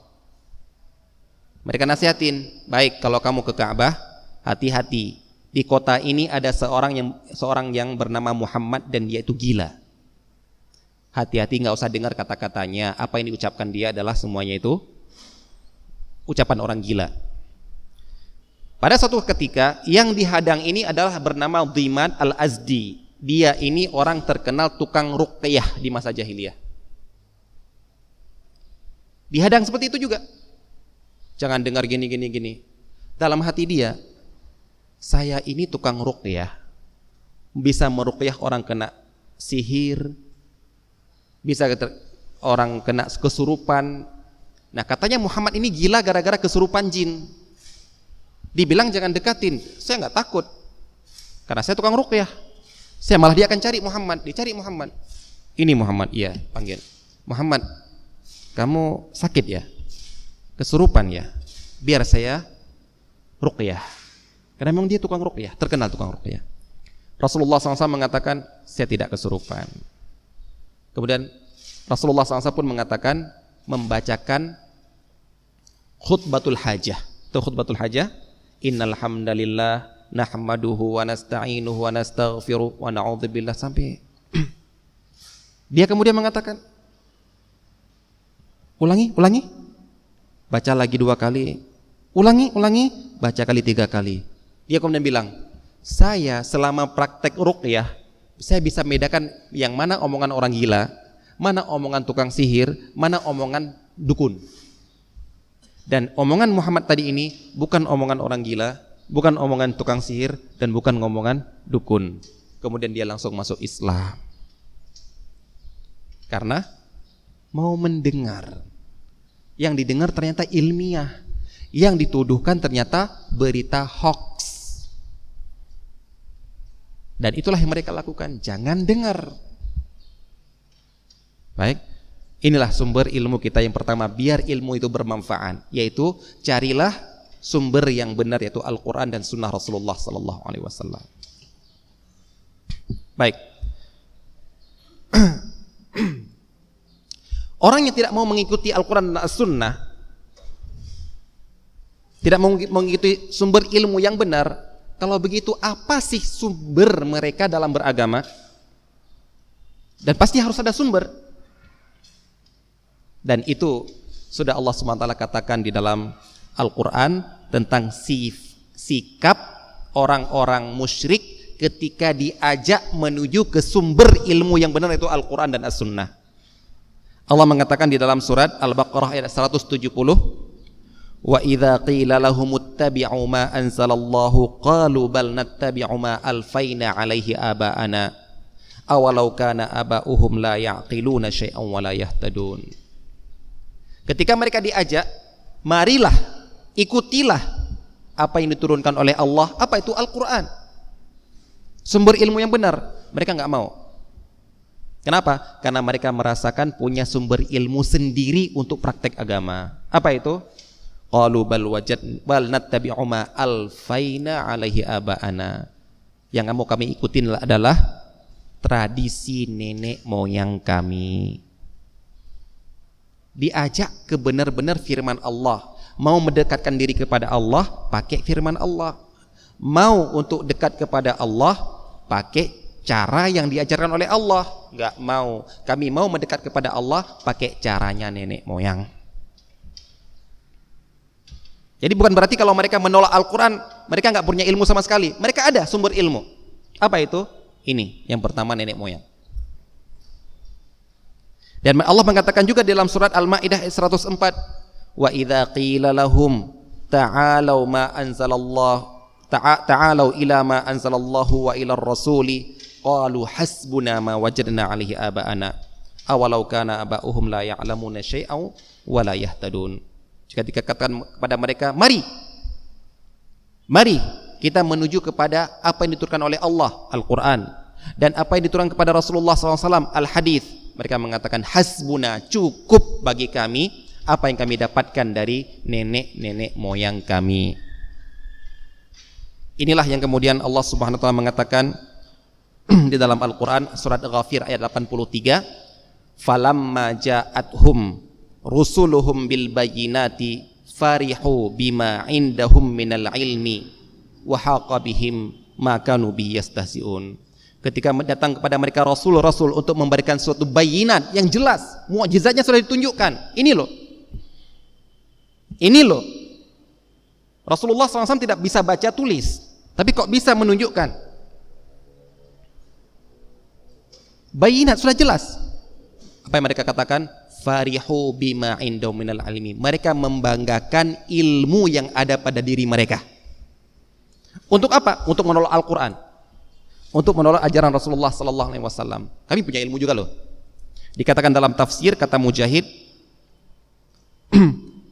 Mereka nasihatin, baik kalau kamu ke Ka'bah, hati-hati, di kota ini ada seorang yang bernama Muhammad dan dia itu gila. Hati-hati, nggak usah dengar kata-katanya. Apa yang diucapkan dia adalah semuanya itu ucapan orang gila. Pada suatu ketika yang dihadang ini adalah bernama Dhimad Al-Azdi. Dia ini orang terkenal tukang ruqyah di masa jahiliyah. Dihadang seperti itu juga. Jangan dengar gini. Dalam hati dia, saya ini tukang ruqyah, bisa meruqyah orang kena sihir, bisa orang kena kesurupan. Nah, katanya Muhammad ini gila gara-gara kesurupan jin. Dibilang jangan dekatin, saya nggak takut, karena saya tukang ruqyah. Saya malah dia akan cari Muhammad, dicari Muhammad. Ini Muhammad, iya, panggil. Muhammad, kamu sakit ya? Kesurupan ya? Biar saya ruqyah. Karena memang dia tukang ruqyah, terkenal tukang ruqyah. Rasulullah SAW mengatakan, saya tidak kesurupan. Kemudian Rasulullah SAW pun mengatakan, membacakan khutbatul hajah. Itu khutbatul hajah. Innal hamdalillah nahmaduhu wa nasta'inuhu wa nastaghfiruh wa na'udzubillah, sampai dia kemudian mengatakan, ulangi, baca lagi 2 kali, ulangi, baca kali 3 kali. Dia kemudian bilang, saya selama praktek ruqyah, saya bisa membedakan yang mana omongan orang gila, mana omongan tukang sihir, mana omongan dukun. Dan omongan Muhammad tadi ini bukan omongan orang gila, bukan omongan tukang sihir, dan bukan omongan dukun. Kemudian dia langsung masuk Islam, karena mau mendengar. Yang didengar ternyata ilmiah, yang dituduhkan ternyata berita hoax. Dan itulah yang mereka lakukan, jangan dengar. Baik, inilah sumber ilmu kita yang pertama, biar ilmu itu bermanfaat, yaitu carilah sumber yang benar, yaitu Al-Quran dan Sunnah Rasulullah Sallallahu Alaihi Wasallam. Baik, orang yang tidak mau mengikuti Al-Quran dan As-Sunnah, tidak mau mengikuti sumber ilmu yang benar, kalau begitu apa sih sumber mereka dalam beragama? Dan pasti harus ada sumber. Dan itu sudah Allah SWT katakan di dalam Al-Quran tentang sikap orang-orang musyrik ketika diajak menuju ke sumber ilmu yang benar, itu Al-Quran dan As-Sunnah. Allah mengatakan di dalam surat Al-Baqarah ayat 170, wa idza qila lahum ittabi'u ma anzalallahu qalu bal nattabi'u ma alfaina 'alaihi aba'ana awalau kana aba'uhum la ya'qiluna syai'an wa la yahtadun. Ketika mereka diajak, marilah, ikutilah apa yang diturunkan oleh Allah. Apa itu? Al-Quran, sumber ilmu yang benar. Mereka nggak mau. Kenapa? Karena mereka merasakan punya sumber ilmu sendiri untuk praktek agama. Apa itu? Qalu bal nattabi'u ma alfaina alaihi aba'ana. Yang mau kami ikutin adalah tradisi nenek moyang kami. Diajak ke benar-benar firman Allah. Mau mendekatkan diri kepada Allah, pakai firman Allah. Mau untuk dekat kepada Allah, pakai cara yang diajarkan oleh Allah. Enggak mau. Kami mau mendekat kepada Allah pakai caranya nenek moyang. Jadi bukan berarti kalau mereka menolak Al-Quran, mereka enggak punya ilmu sama sekali. Mereka ada sumber ilmu. Apa itu? Ini yang pertama, nenek moyang. Dan Allah mengatakan juga dalam surat Al-Maidah ayat 104, wa idza qila lahum ta'alu ma anzalallah ta'alu ila ma anzalallahu wa ila rasuli qalu hasbuna ma wajadna alaihi aba'ana awalau kana aba'uhum la ya'lamuna syai'an wa la yahtadun. Jika dikatakan kepada mereka, mari kita menuju kepada apa yang diturunkan oleh Allah, Al-Quran, dan apa yang diturunkan kepada Rasulullah SAW, Al-Hadith, mereka mengatakan hasbuna, cukup bagi kami apa yang kami dapatkan dari nenek-nenek moyang kami. Inilah yang kemudian Allah Subhanahu wa taala mengatakan di dalam Al-Quran surat Ghafir ayat 83, falamma ja'athum rusuluhum bil bayyinati farihu bima indahum minal ilmi wa haqa bihim ma kanu bihi yastahzi'un. Ketika datang kepada mereka rasul-rasul untuk memberikan suatu bayinat yang jelas, mukjizatnya sudah ditunjukkan. Ini loh Rasulullah SAW tidak bisa baca tulis, tapi kok bisa menunjukkan? Bayinat sudah jelas. Apa yang mereka katakan? Farihu bima indahum minal ilmi. Mereka membanggakan ilmu yang ada pada diri mereka. Untuk apa? Untuk menolak Al-Quran, untuk menolak ajaran Rasulullah sallallahu alaihi wasallam. Kami punya ilmu juga loh. Dikatakan dalam tafsir, kata Mujahid,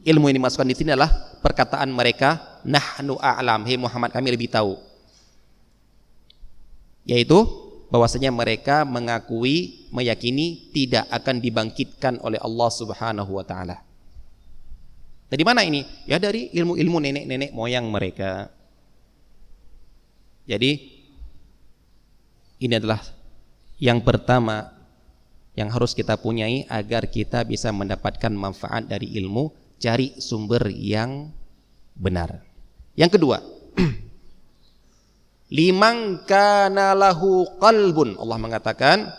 ilmu yang dimasukkan di sini adalah perkataan mereka, nahnu a'lam, hei Muhammad, kami lebih tahu. Yaitu bahwasanya mereka mengakui, meyakini tidak akan dibangkitkan oleh Allah Subhanahu wa taala. Dari mana ini? Ya dari ilmu-ilmu nenek-nenek moyang mereka. Jadi ini adalah yang pertama yang harus kita punyai agar kita bisa mendapatkan manfaat dari ilmu. Cari sumber yang benar. Yang kedua, liman kana lahu qalbun, Allah mengatakan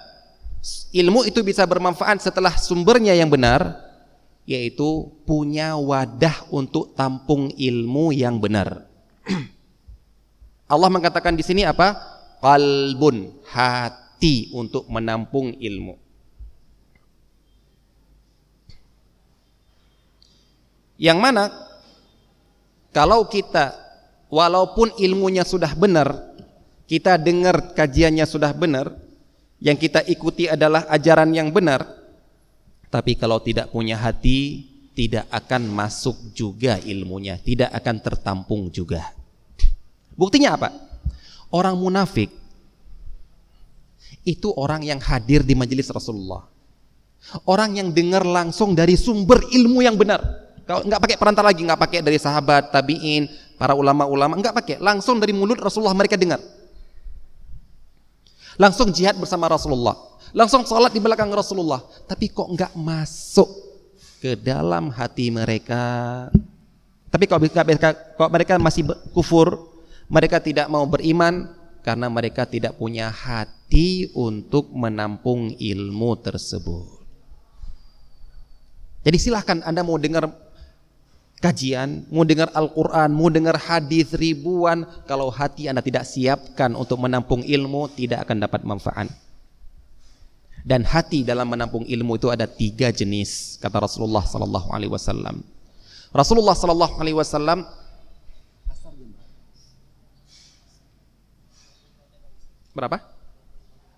ilmu itu bisa bermanfaat setelah sumbernya yang benar, yaitu punya wadah untuk tampung ilmu yang benar. Allah mengatakan di sini apa? Qalbun, hati untuk menampung ilmu. Yang mana kalau kita walaupun ilmunya sudah benar, kita dengar kajiannya sudah benar, yang kita ikuti adalah ajaran yang benar, tapi kalau tidak punya hati, tidak akan masuk juga ilmunya, tidak akan tertampung juga. Buktinya apa? Orang munafik itu orang yang hadir di majelis Rasulullah, orang yang dengar langsung dari sumber ilmu yang benar. Kalau nggak pakai perantara lagi, nggak pakai dari sahabat, tabiin, para ulama-ulama, nggak pakai, langsung dari mulut Rasulullah mereka dengar. Langsung jihad bersama Rasulullah, langsung sholat di belakang Rasulullah, tapi kok nggak masuk ke dalam hati mereka. Tapi kok mereka masih kufur, mereka tidak mau beriman karena mereka tidak punya hati untuk menampung ilmu tersebut. Jadi silahkan Anda mau dengar kajian, mau dengar Al-Quran, mau dengar hadis ribuan, kalau hati Anda tidak siapkan untuk menampung ilmu, tidak akan dapat manfaat. Dan hati dalam menampung ilmu itu ada 3 jenis, kata Rasulullah sallallahu alaihi wasallam. Rasulullah sallallahu alaihi wasallam berapa?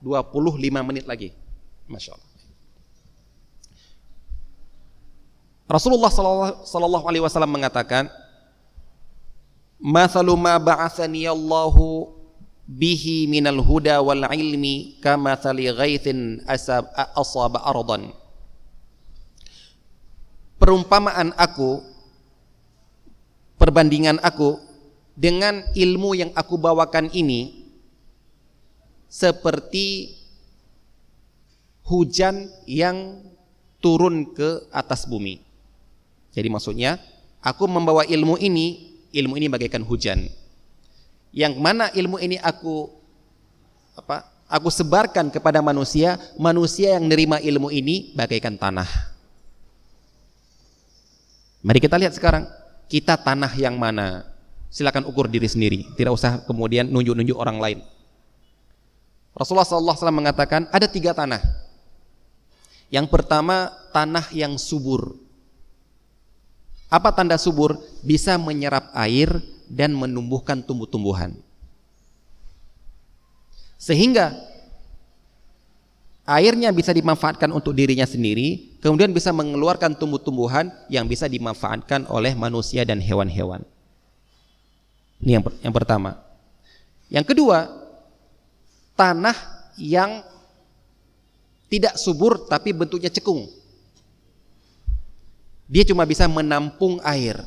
25 menit lagi. Masya Allah. Rasulullah sallallahu alaihi wasallam mengatakan, "Mathalu ma ba'athani Allahu bihi minal huda wal ilmi kamathali ghaithin asaba ardan. Perumpamaan aku, perbandingan aku dengan ilmu yang aku bawakan ini seperti hujan yang turun ke atas bumi. Jadi maksudnya aku membawa ilmu ini bagaikan hujan. Yang mana ilmu ini aku sebarkan kepada manusia, manusia yang menerima ilmu ini bagaikan tanah. Mari kita lihat sekarang, kita tanah yang mana? Silakan ukur diri sendiri, tidak usah kemudian nunjuk-nunjuk orang lain. Rasulullah SAW mengatakan ada 3 tanah. Yang pertama, tanah yang subur. Apa tanda subur? Bisa menyerap air dan menumbuhkan tumbuh-tumbuhan. Sehingga airnya bisa dimanfaatkan untuk dirinya sendiri, kemudian bisa mengeluarkan tumbuh-tumbuhan yang bisa dimanfaatkan oleh manusia dan hewan-hewan. Ini yang pertama. Yang kedua, tanah yang tidak subur tapi bentuknya cekung. Dia cuma bisa menampung air.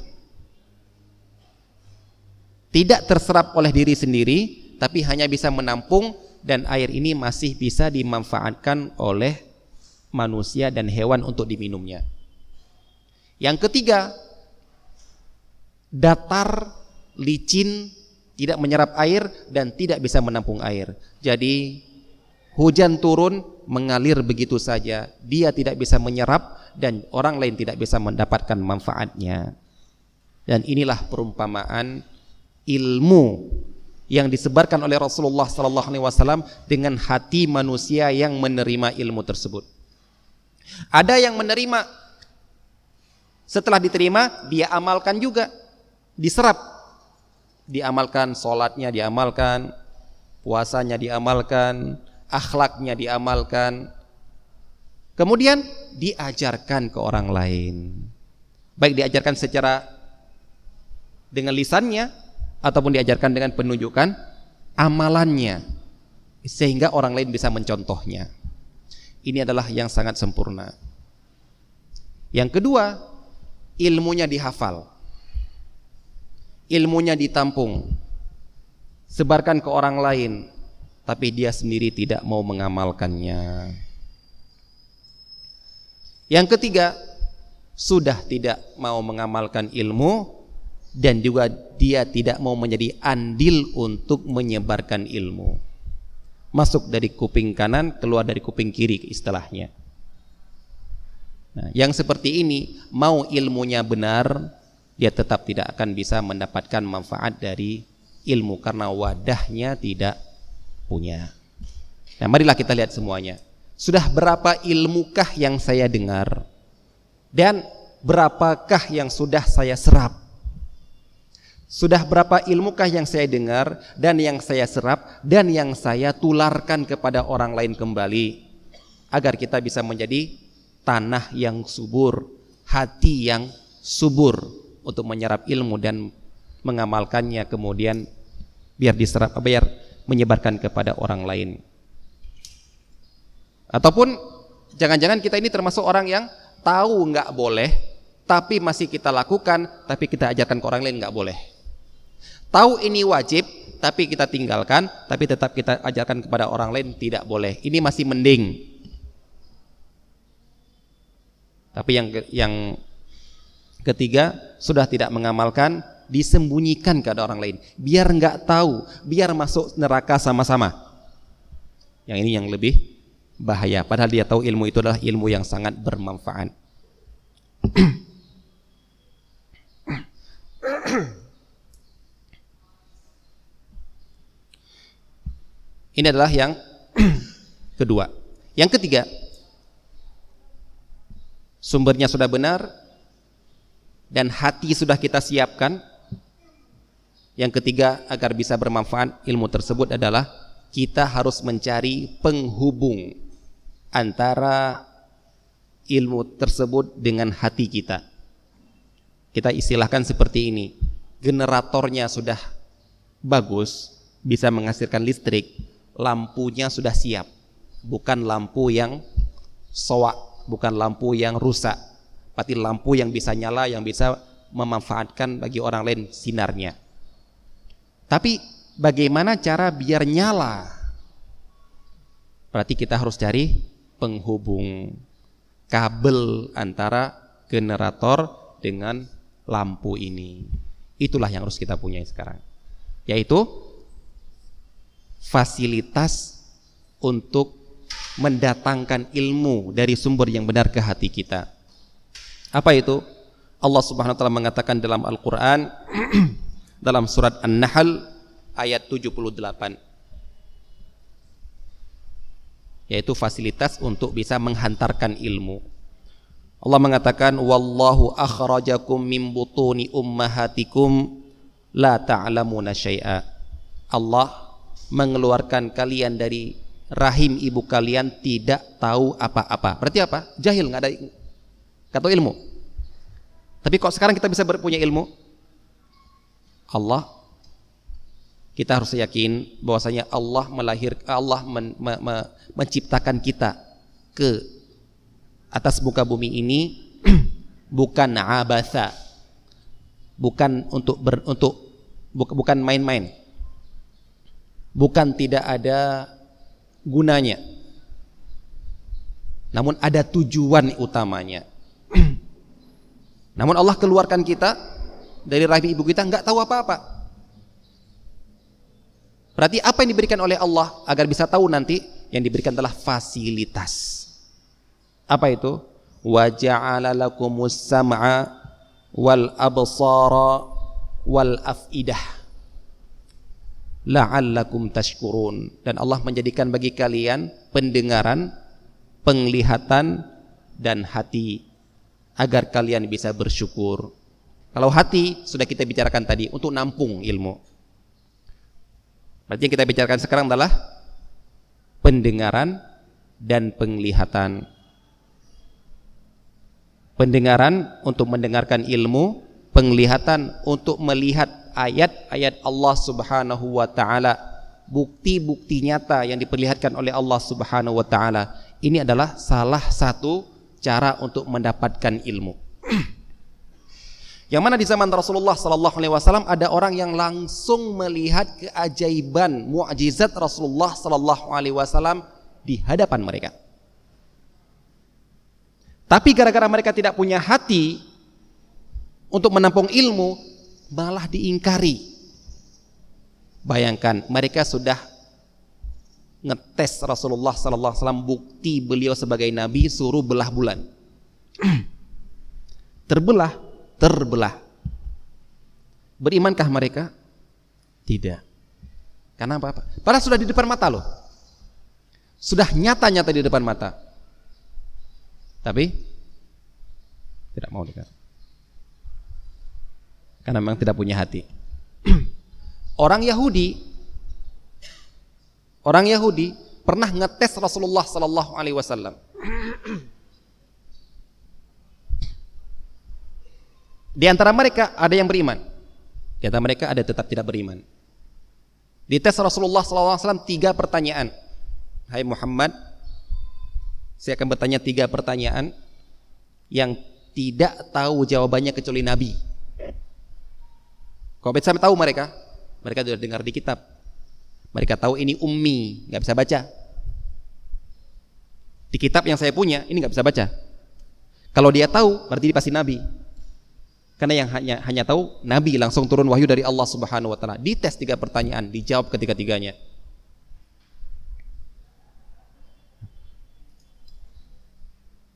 Tidak terserap oleh diri sendiri, tapi hanya bisa menampung, dan air ini masih bisa dimanfaatkan oleh manusia dan hewan untuk diminumnya. Yang ketiga, datar, licin, tidak menyerap air dan tidak bisa menampung air. Jadi hujan turun mengalir begitu saja, dia tidak bisa menyerap dan orang lain tidak bisa mendapatkan manfaatnya. Dan inilah perumpamaan ilmu yang disebarkan oleh Rasulullah SAW dengan hati manusia yang menerima ilmu tersebut. Ada yang menerima, setelah diterima dia amalkan juga, diserap, diamalkan, sholatnya diamalkan, puasanya diamalkan, akhlaknya diamalkan, kemudian diajarkan ke orang lain, baik diajarkan secara dengan lisannya ataupun diajarkan dengan penunjukan amalannya, sehingga orang lain bisa mencontohnya. Ini adalah yang sangat sempurna. Yang kedua, ilmunya dihafal, ilmunya ditampung, sebarkan ke orang lain, tapi dia sendiri tidak mau mengamalkannya. Yang ketiga, sudah tidak mau mengamalkan ilmu dan juga dia tidak mau menjadi andil untuk menyebarkan ilmu. Masuk dari kuping kanan, keluar dari kuping kiri istilahnya. Nah, yang seperti ini, mau ilmunya benar, dia tetap tidak akan bisa mendapatkan manfaat dari ilmu karena wadahnya tidak punya. Nah, marilah kita lihat semuanya. Sudah berapa ilmukah yang saya dengar dan berapakah yang sudah saya serap? Sudah berapa ilmukah yang saya dengar dan yang saya serap dan yang saya tularkan kepada orang lain kembali, agar kita bisa menjadi tanah yang subur, hati yang subur untuk menyerap ilmu dan mengamalkannya, kemudian biar diserap, biar menyebarkan kepada orang lain. Ataupun jangan-jangan kita ini termasuk orang yang tahu nggak boleh tapi masih kita lakukan, tapi kita ajarkan ke orang lain nggak boleh. Tahu ini wajib tapi kita tinggalkan, tapi tetap kita ajarkan kepada orang lain tidak boleh. Ini masih mending. Tapi yang ketiga, sudah tidak mengamalkan, disembunyikan kepada orang lain, biar nggak tahu, biar masuk neraka sama-sama. Yang ini yang lebih bahaya, padahal dia tahu ilmu itu adalah ilmu yang sangat bermanfaat. Ini adalah yang kedua. Yang ketiga, sumbernya sudah benar dan hati sudah kita siapkan. Yang ketiga, agar bisa bermanfaat ilmu tersebut adalah kita harus mencari penghubung antara ilmu tersebut dengan hati kita. Kita istilahkan seperti ini, generatornya sudah bagus, bisa menghasilkan listrik, lampunya sudah siap, bukan lampu yang soak, bukan lampu yang rusak, tapi lampu yang bisa nyala, yang bisa memanfaatkan bagi orang lain sinarnya. Tapi bagaimana cara biar nyala? Berarti kita harus cari penghubung kabel antara generator dengan lampu ini. Itulah yang harus kita punya sekarang, yaitu fasilitas untuk mendatangkan ilmu dari sumber yang benar ke hati kita. Apa itu? Allah Subhanahu wa taala mengatakan dalam Al-Qur'an dalam surat An-Nahl ayat 78, yaitu fasilitas untuk bisa menghantarkan ilmu. Allah mengatakan, wallahu akhrajakum min butuni ummahatikum la ta'lamuna syai'a. Allah mengeluarkan kalian dari rahim ibu kalian tidak tahu apa-apa. Berarti apa? Jahil, nggak tahu ilmu. Tapi kok sekarang kita bisa punya ilmu? Allah, kita harus yakin bahwasanya Allah menciptakan kita ke atas muka bumi ini bukan abatha, bukan bukan main-main, bukan tidak ada gunanya, namun ada tujuan utamanya. Namun Allah keluarkan kita dari rahim ibu kita nggak tahu apa-apa. Berarti apa yang diberikan oleh Allah agar bisa tahu nanti? Yang diberikan adalah fasilitas. Apa itu? Wa ja'ala lakumus sam'a wal absara wal afidah la'allakum tashkurun. Dan Allah menjadikan bagi kalian pendengaran, penglihatan dan hati agar kalian bisa bersyukur. Kalau hati sudah kita bicarakan tadi untuk nampung ilmu. Berarti yang kita bicarakan sekarang adalah pendengaran dan penglihatan. Pendengaran untuk mendengarkan ilmu, penglihatan untuk melihat ayat-ayat Allah Subhanahu wa taala, bukti-bukti nyata yang diperlihatkan oleh Allah Subhanahu wa taala. Ini adalah salah satu cara untuk mendapatkan ilmu. Yang mana di zaman Rasulullah sallallahu alaihi wasallam ada orang yang langsung melihat keajaiban, mukjizat Rasulullah sallallahu alaihi wasallam di hadapan mereka. Tapi gara-gara mereka tidak punya hati untuk menampung ilmu, malah diingkari. Bayangkan, mereka sudah ngetes Rasulullah sallallahu alaihi wasallam, bukti beliau sebagai nabi, suruh belah bulan. Terbelah. Berimankah mereka? Tidak. Karena apa? Padahal sudah di depan mata loh. Sudah nyata-nyata di depan mata. Tapi tidak mau dengar. Karena memang tidak punya hati. Orang Yahudi pernah ngetes Rasulullah sallallahu alaihi wasallam. Di antara mereka ada yang beriman, di antara mereka ada tetap tidak beriman. Dites Rasulullah SAW 3 pertanyaan. Hai Muhammad, saya akan bertanya 3 pertanyaan yang tidak tahu jawabannya kecuali Nabi. Kau bisa tahu mereka sudah dengar di kitab. Mereka tahu ini ummi, nggak bisa baca. Di kitab yang saya punya ini nggak bisa baca. Kalau dia tahu, berarti dia pasti Nabi. Karena yang hanya tahu Nabi, langsung turun wahyu dari Allah Subhanahu wa taala. Dites 3 pertanyaan, dijawab ketiga-tiganya.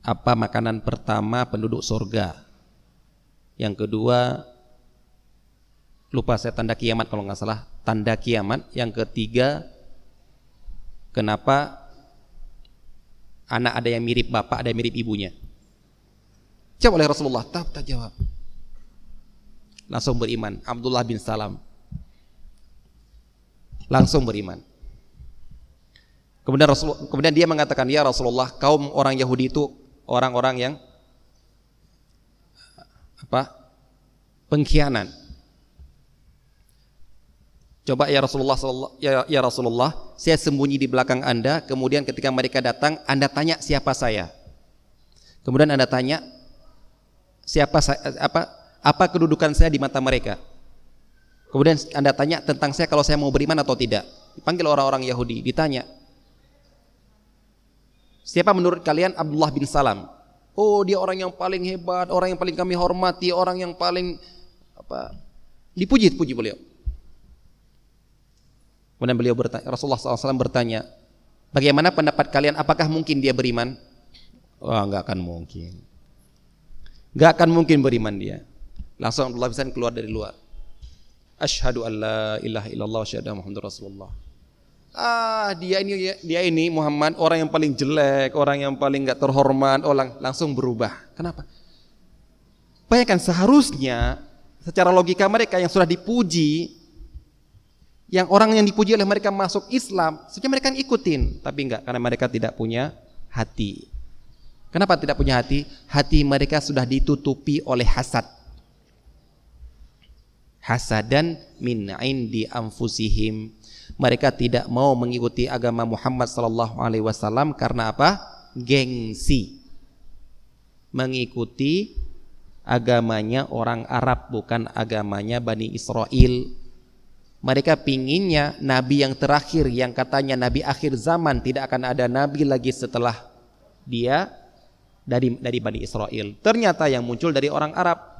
Apa makanan pertama penduduk surga? Yang kedua, lupa saya, tanda kiamat kalau nggak salah, tanda kiamat. Yang ketiga, kenapa anak ada yang mirip bapak, ada yang mirip ibunya? Jawab oleh Rasulullah, tak jawab. Langsung beriman. Abdullah bin Salam langsung beriman. Kemudian dia mengatakan, ya Rasulullah, kaum orang Yahudi itu orang-orang yang pengkhianat. Coba ya Rasulullah ya Rasulullah, saya sembunyi di belakang Anda, kemudian ketika mereka datang, Anda tanya siapa saya. Kemudian Anda tanya apa kedudukan saya di mata mereka. Kemudian Anda tanya tentang saya kalau saya mau beriman atau tidak. Dipanggil orang-orang Yahudi, ditanya, siapa menurut kalian Abdullah bin Salam? Oh, dia orang yang paling hebat, orang yang paling kami hormati, orang yang paling dipuji beliau. Kemudian beliau bertanya, Rasulullah SAW bertanya, bagaimana pendapat kalian? Apakah mungkin dia beriman? Wah, nggak akan mungkin. Nggak akan mungkin beriman dia. Langsung Abdullah bin Salam keluar dari luar. Asyhadu an la ilaha illallah wa asyhadu anna Muhammadar Rasulullah. Dia ini Muhammad orang yang paling jelek, orang yang paling enggak terhormat, langsung berubah. Kenapa? Bayangkan seharusnya secara logika mereka yang sudah dipuji, yang orang yang dipuji oleh mereka masuk Islam, seharusnya mereka ikutin, tapi enggak, karena mereka tidak punya hati. Kenapa tidak punya hati? Hati mereka sudah ditutupi oleh hasad. Hasadan min indi anfusihim. Mereka tidak mau mengikuti agama Muhammad sallallahu alaihi wasallam karena apa? Gengsi. Mengikuti agamanya orang Arab, bukan agamanya Bani Israel. Mereka pinginnya nabi yang terakhir, yang katanya nabi akhir zaman, tidak akan ada nabi lagi setelah dia dari Bani Israel. Ternyata yang muncul dari orang Arab.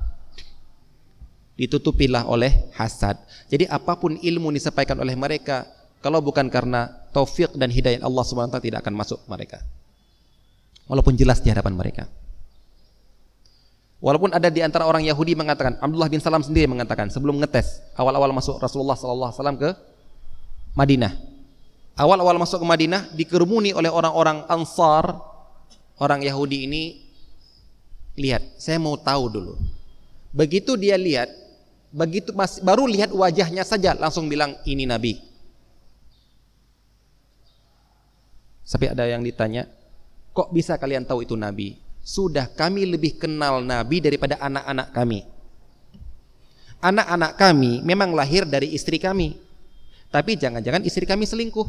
Ditutupilah oleh hasad. Jadi apapun ilmu disampaikan oleh mereka, kalau bukan karena taufik dan hidayah Allah SWT, tidak akan masuk mereka, walaupun jelas di hadapan mereka. Walaupun ada di antara orang Yahudi mengatakan, Abdullah bin Salam sendiri mengatakan sebelum ngetes awal-awal masuk Rasulullah SAW ke Madinah, awal-awal masuk ke Madinah dikerumuni oleh orang-orang Ansar. Orang Yahudi ini lihat, saya mau tahu dulu. Begitu dia lihat, baru lihat wajahnya saja langsung bilang ini nabi. Sampai ada yang ditanya, kok bisa kalian tahu itu nabi? Sudah, kami lebih kenal nabi daripada anak-anak kami. Anak-anak kami memang lahir dari istri kami, tapi jangan-jangan istri kami selingkuh,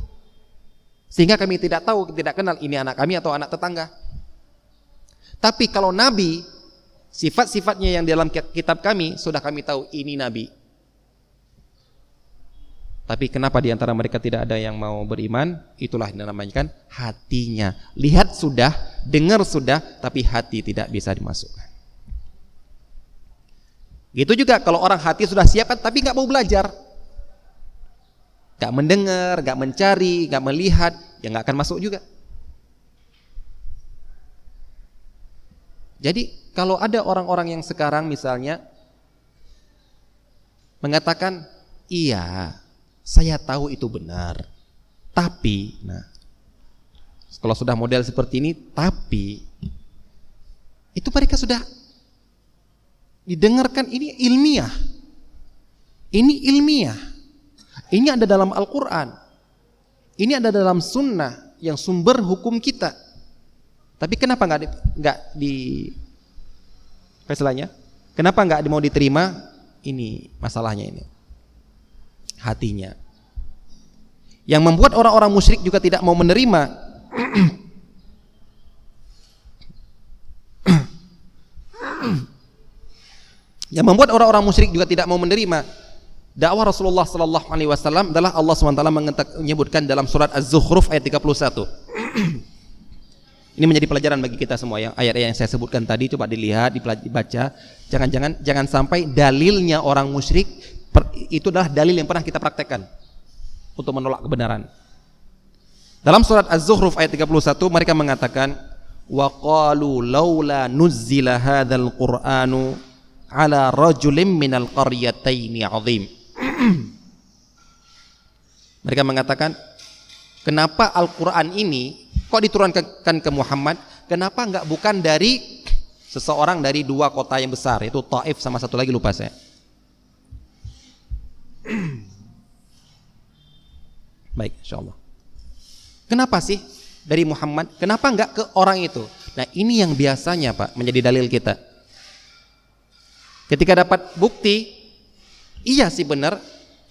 sehingga kami tidak tahu, tidak kenal ini anak kami atau anak tetangga. Tapi kalau nabi, sifat-sifatnya yang dalam kitab kami sudah kami tahu ini nabi. Tapi kenapa di antara mereka tidak ada yang mau beriman? Itulah yang dinamakan hatinya. Lihat sudah, dengar sudah, tapi hati tidak bisa dimasukkan. Gitu juga kalau orang hati sudah siap tapi nggak mau belajar, nggak mendengar, nggak mencari, nggak melihat, ya nggak akan masuk juga. Jadi kalau ada orang-orang yang sekarang misalnya mengatakan, iya, saya tahu itu benar, tapi, kalau sudah model seperti ini, tapi, itu mereka sudah didengarkan, ini ilmiah, ini ada dalam Al-Quran, ini ada dalam sunnah yang sumber hukum kita. Tapi kenapa kenapa nggak mau diterima? Ini masalahnya, ini hatinya yang membuat orang-orang musyrik juga tidak mau menerima. Yang membuat orang-orang musyrik juga tidak mau menerima dakwah Rasulullah sallallahu alaihi wasallam adalah Allah SWT menyebutkan dalam surat Az-Zukhruf ayat 31. Ini menjadi pelajaran bagi kita semua, yang ayat-ayat yang saya sebutkan tadi coba dilihat, dibaca. Jangan sampai dalilnya orang musyrik itu adalah dalil yang pernah kita praktekkan untuk menolak kebenaran. Dalam surat Az-Zukhruf ayat 31 mereka mengatakan, wa qalu laula nuzzila hadzal qur'anu ala rajulin minal qaryataini 'azim. Mereka mengatakan, kenapa Al-Quran ini kok diturunkan ke Muhammad? Kenapa enggak bukan dari seseorang dari dua kota yang besar, yaitu Taif sama satu lagi lupa saya. Baik, insyaallah. Kenapa sih dari Muhammad? Kenapa enggak ke orang itu? Nah, ini yang biasanya Pak menjadi dalil kita. Ketika dapat bukti, iya sih benar,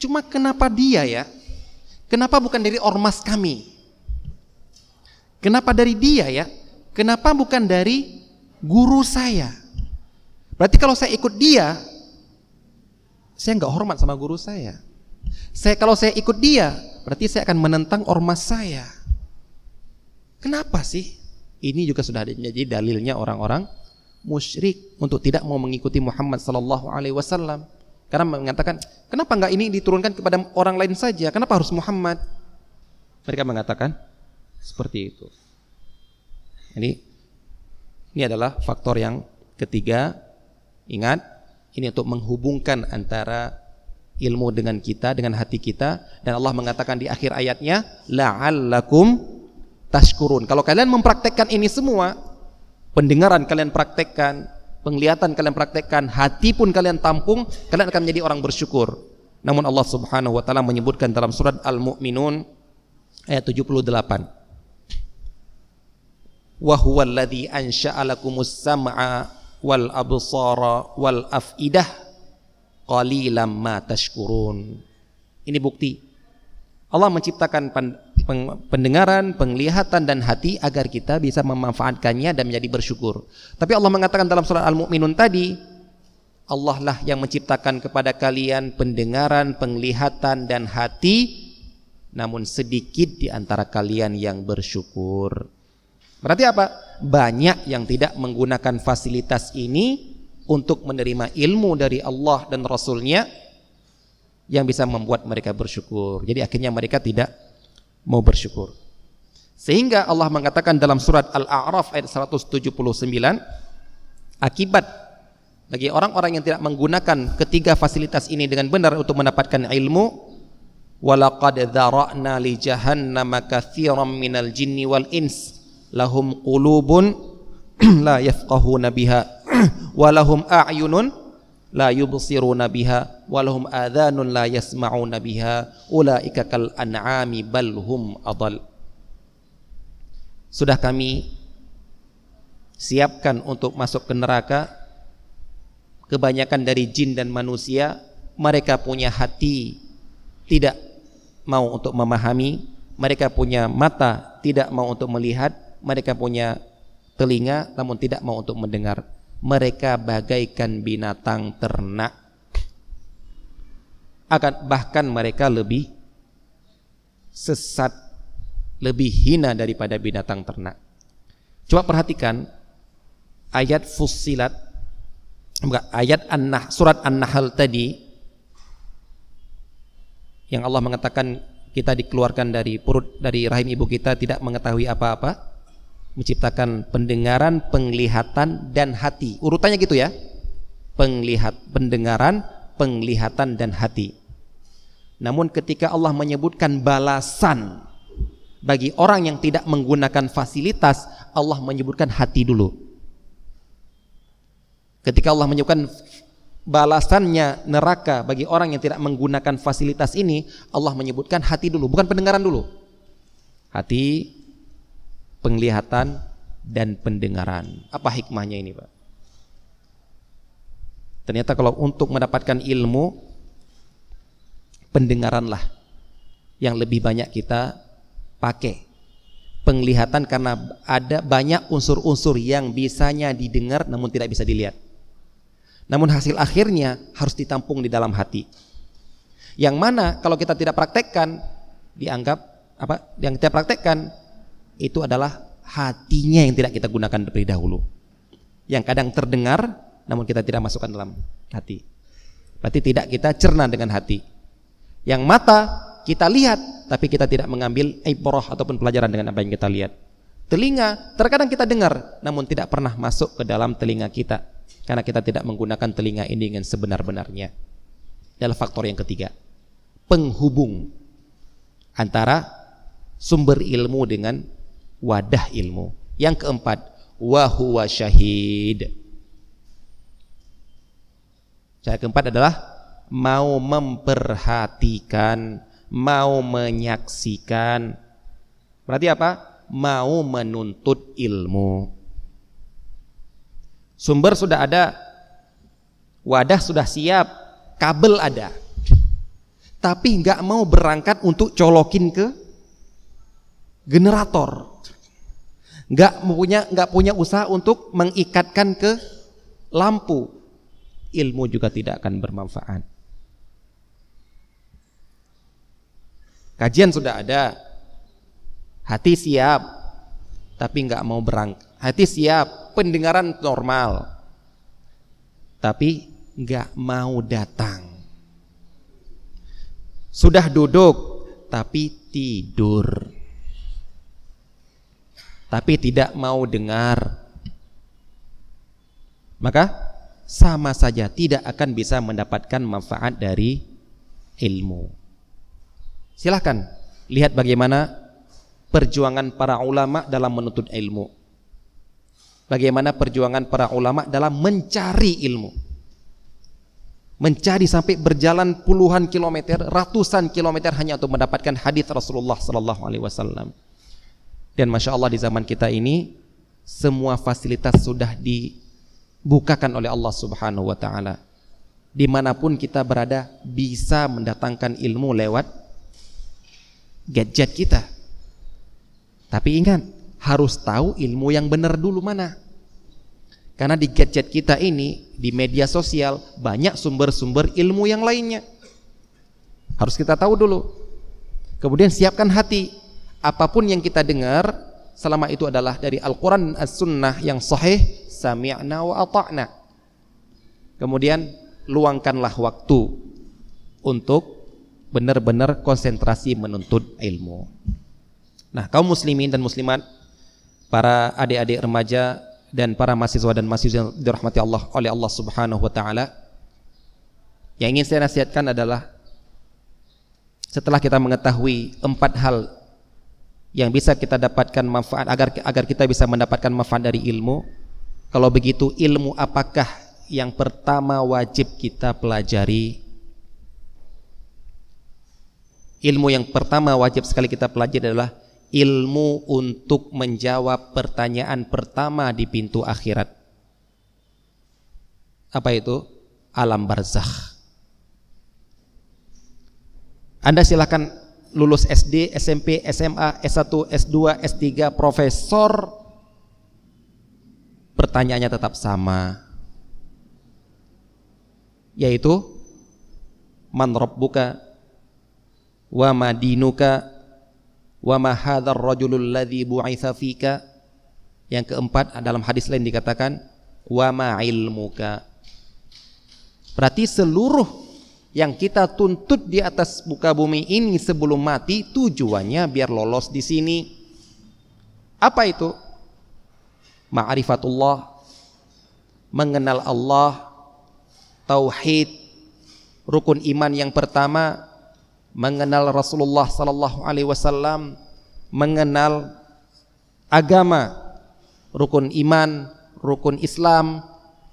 Cuma kenapa dia ya? Kenapa bukan dari ormas kami? Kenapa dari dia ya? Kenapa bukan dari guru saya? Berarti kalau saya ikut dia, saya nggak hormat sama guru saya. Kalau saya ikut dia, berarti saya akan menentang ormas saya. Kenapa sih? Ini juga sudah jadi dalilnya orang-orang musyrik untuk tidak mau mengikuti Muhammad sallallahu alaihi wasallam. Karena mengatakan, kenapa enggak ini diturunkan kepada orang lain saja? Kenapa harus Muhammad? Mereka mengatakan seperti itu. Jadi ini adalah faktor yang ketiga. Ingat, ini untuk menghubungkan antara ilmu dengan kita, dengan hati kita. Dan Allah mengatakan di akhir ayatnya, la'allakum tashkurun. Kalau kalian mempraktekkan ini semua, pendengaran kalian praktekkan, penglihatan kalian praktekkan, hati pun kalian tampung, kalian akan menjadi orang bersyukur. Namun Allah Subhanahu wa taala menyebutkan dalam surat Al-Mu'minun ayat 78. Wa huwal ladzi ansha'a lakumus sam'a wal absara wal afidah qalilan ma tashkurun. Ini bukti Allah menciptakan pendengaran, penglihatan dan hati agar kita bisa memanfaatkannya dan menjadi bersyukur. Tapi Allah mengatakan dalam surah Al-Mu'minun tadi, Allah lah yang menciptakan kepada kalian pendengaran, penglihatan dan hati, namun sedikit di antara kalian yang bersyukur. Berarti apa? Banyak yang tidak menggunakan fasilitas ini untuk menerima ilmu dari Allah dan Rasulnya yang bisa membuat mereka bersyukur. Jadi akhirnya mereka tidak mau bersyukur. Sehingga Allah mengatakan dalam surat Al-A'raf ayat 179, akibat bagi orang-orang yang tidak menggunakan ketiga fasilitas ini dengan benar untuk mendapatkan ilmu, walaqad dzara'na li jahannama katsiran minal jinni wal ins lahum qulubun la yafqahuna biha wa lahum a'yunun la yubsiruna biha wa lahum adhanun la yasma'una biha ulaika kal an'ami bal hum adall. Sudah kami siapkan untuk masuk ke neraka kebanyakan dari jin dan manusia, mereka punya hati tidak mau untuk memahami, mereka punya mata tidak mau untuk melihat, mereka punya telinga namun tidak mau untuk mendengar. Mereka bagaikan binatang ternak, bahkan mereka lebih sesat, lebih hina daripada binatang ternak. Coba perhatikan ayat Fussilat, ayat surat An-Nahl tadi, yang Allah mengatakan kita dikeluarkan dari perut, dari rahim ibu kita tidak mengetahui apa-apa, menciptakan pendengaran, penglihatan dan hati. Urutannya gitu ya. Pendengaran, penglihatan dan hati. Namun ketika Allah menyebutkan balasan bagi orang yang tidak menggunakan fasilitas, Allah menyebutkan hati dulu. Ketika Allah menyebutkan balasannya neraka bagi orang yang tidak menggunakan fasilitas ini, Allah menyebutkan hati dulu, bukan pendengaran dulu. Hati, penglihatan dan pendengaran. Apa hikmahnya ini, Pak? Ternyata kalau untuk mendapatkan ilmu, pendengaranlah yang lebih banyak kita pakai. Penglihatan karena ada banyak unsur-unsur yang bisanya didengar namun tidak bisa dilihat. Namun hasil akhirnya harus ditampung di dalam hati. Yang mana kalau kita tidak praktekkan, dianggap apa? Yang kita praktekkan itu adalah hatinya yang tidak kita gunakan terlebih dahulu, yang kadang terdengar namun kita tidak masukkan dalam hati. Berarti tidak kita cerna dengan hati. Yang mata kita lihat tapi kita tidak mengambil ibrah ataupun pelajaran dengan apa yang kita lihat. Telinga terkadang kita dengar namun tidak pernah masuk ke dalam telinga kita karena kita tidak menggunakan telinga ini dengan sebenar-benarnya. Adalah faktor yang ketiga, penghubung antara sumber ilmu dengan wadah ilmu. Yang keempat, wa huwa syahid. Yang keempat adalah mau memperhatikan, mau menyaksikan. Berarti apa? Mau menuntut ilmu. Sumber sudah ada, wadah sudah siap, kabel ada. tapi nggak mau berangkat untuk colokin ke generator, nggak punya usaha untuk mengikatkan ke lampu, ilmu juga tidak akan bermanfaat. Kajian sudah ada, hati siap, tapi nggak mau berangkat. Hati siap, pendengaran normal, tapi nggak mau datang. Sudah duduk, tapi tidur, tapi tidak mau dengar. Maka sama saja tidak akan bisa mendapatkan manfaat dari ilmu. Silahkan lihat bagaimana perjuangan para ulama dalam menuntut ilmu, bagaimana perjuangan para ulama dalam mencari ilmu, mencari sampai berjalan puluhan kilometer, ratusan kilometer hanya untuk mendapatkan hadis Rasulullah sallallahu alaihi wasallam. Dan masya Allah di zaman kita ini semua fasilitas sudah dibukakan oleh Allah Subhanahu wa taala. Dimanapun kita berada bisa mendatangkan ilmu lewat gadget kita. Tapi ingat, harus tahu ilmu yang benar dulu mana. Karena di gadget kita ini, di media sosial, banyak sumber-sumber ilmu yang lainnya. Harus kita tahu dulu. Kemudian siapkan hati. Apapun yang kita dengar, selama itu adalah dari Al-Quran dan As-Sunnah yang sahih, sami'na wa ata'na. Kemudian luangkanlah waktu untuk benar-benar konsentrasi menuntut ilmu. Nah, kaum muslimin dan muslimat, para adik-adik remaja dan para mahasiswa dan mahasiswa yang dirahmati Allah oleh Allah Subhanahu wa taala, yang ingin saya nasihatkan adalah setelah kita mengetahui 4 hal yang bisa kita dapatkan manfaat agar kita bisa mendapatkan manfaat dari ilmu. Kalau begitu, ilmu apakah yang pertama wajib kita pelajari? Ilmu yang pertama wajib sekali kita pelajari adalah ilmu untuk menjawab pertanyaan pertama di pintu akhirat. Apa itu? Alam barzakh. Anda silakan lulus SD, SMP, SMA, S1, S2, S3, profesor, pertanyaannya tetap sama, yaitu man rabbuka wa ma dinuka wa ma hadzal rajulul ladzi bu'itsa fika. Yang keempat, dalam hadis lain dikatakan wa ma ilmuka. Berarti seluruh yang kita tuntut di atas muka bumi ini sebelum mati tujuannya biar lolos di sini. Apa itu? Ma'rifatullah, mengenal Allah, tauhid, rukun iman yang pertama, mengenal Rasulullah sallallahu alaihi wasallam, mengenal agama, rukun iman, rukun Islam,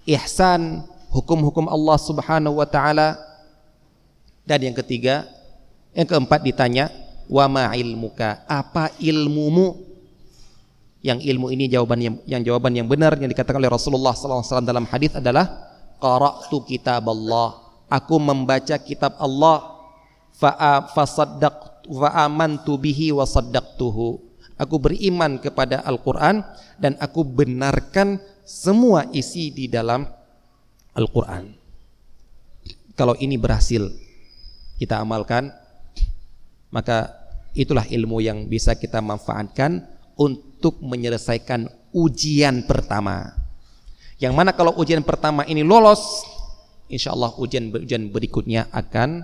ihsan, hukum-hukum Allah Subhanahu wa taala. Dan yang ketiga, yang keempat ditanya, wa ma ilmuka, apa ilmumu? Yang ilmu ini jawaban yang benar yang dikatakan oleh Rasulullah sallallahu alaihi wasallam dalam hadis adalah qara'tu kitab Allah, aku membaca kitab Allah, fa amantu bihi wa saddaqtuhu, aku beriman kepada Al-Qur'an dan aku benarkan semua isi di dalam Al-Qur'an. Kalau ini berhasil kita amalkan, maka itulah ilmu yang bisa kita manfaatkan untuk menyelesaikan ujian pertama. Yang mana kalau ujian pertama ini lolos, insya Allah ujian berikutnya akan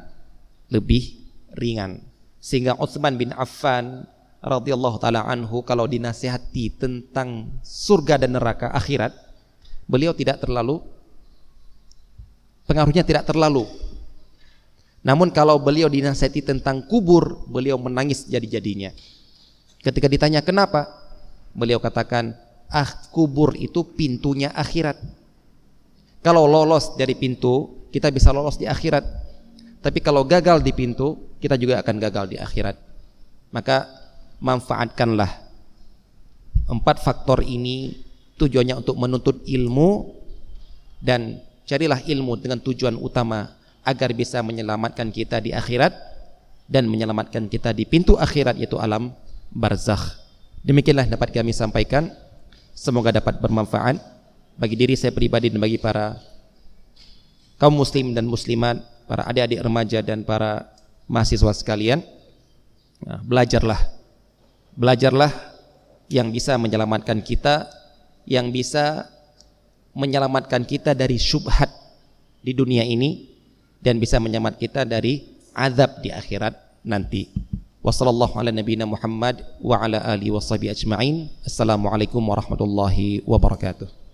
lebih ringan. Sehingga Utsman bin Affan radhiyallahu taala anhu kalau dinasihati tentang surga dan neraka akhirat, beliau tidak terlalu, pengaruhnya tidak terlalu. Namun kalau beliau dinasihati tentang kubur, beliau menangis jadi-jadinya. Ketika ditanya kenapa, beliau katakan, kubur itu pintunya akhirat. Kalau lolos dari pintu, kita bisa lolos di akhirat. Tapi kalau gagal di pintu, kita juga akan gagal di akhirat. Maka manfaatkanlah 4 faktor ini, tujuannya untuk menuntut ilmu, dan carilah ilmu dengan tujuan utama agar bisa menyelamatkan kita di akhirat dan menyelamatkan kita di pintu akhirat, yaitu alam barzakh. Demikianlah dapat kami sampaikan, semoga dapat bermanfaat bagi diri saya pribadi dan bagi para kaum muslim dan muslimat, para adik-adik remaja dan para mahasiswa sekalian. Nah, belajarlah yang bisa menyelamatkan kita, yang bisa menyelamatkan kita dari syubhat di dunia ini dan bisa menyelamatkan kita dari azab di akhirat nanti. Wassallallahu ala nabiyina Muhammad wa ala alihi washabihi ajma'in. Assalamualaikum warahmatullahi wabarakatuh.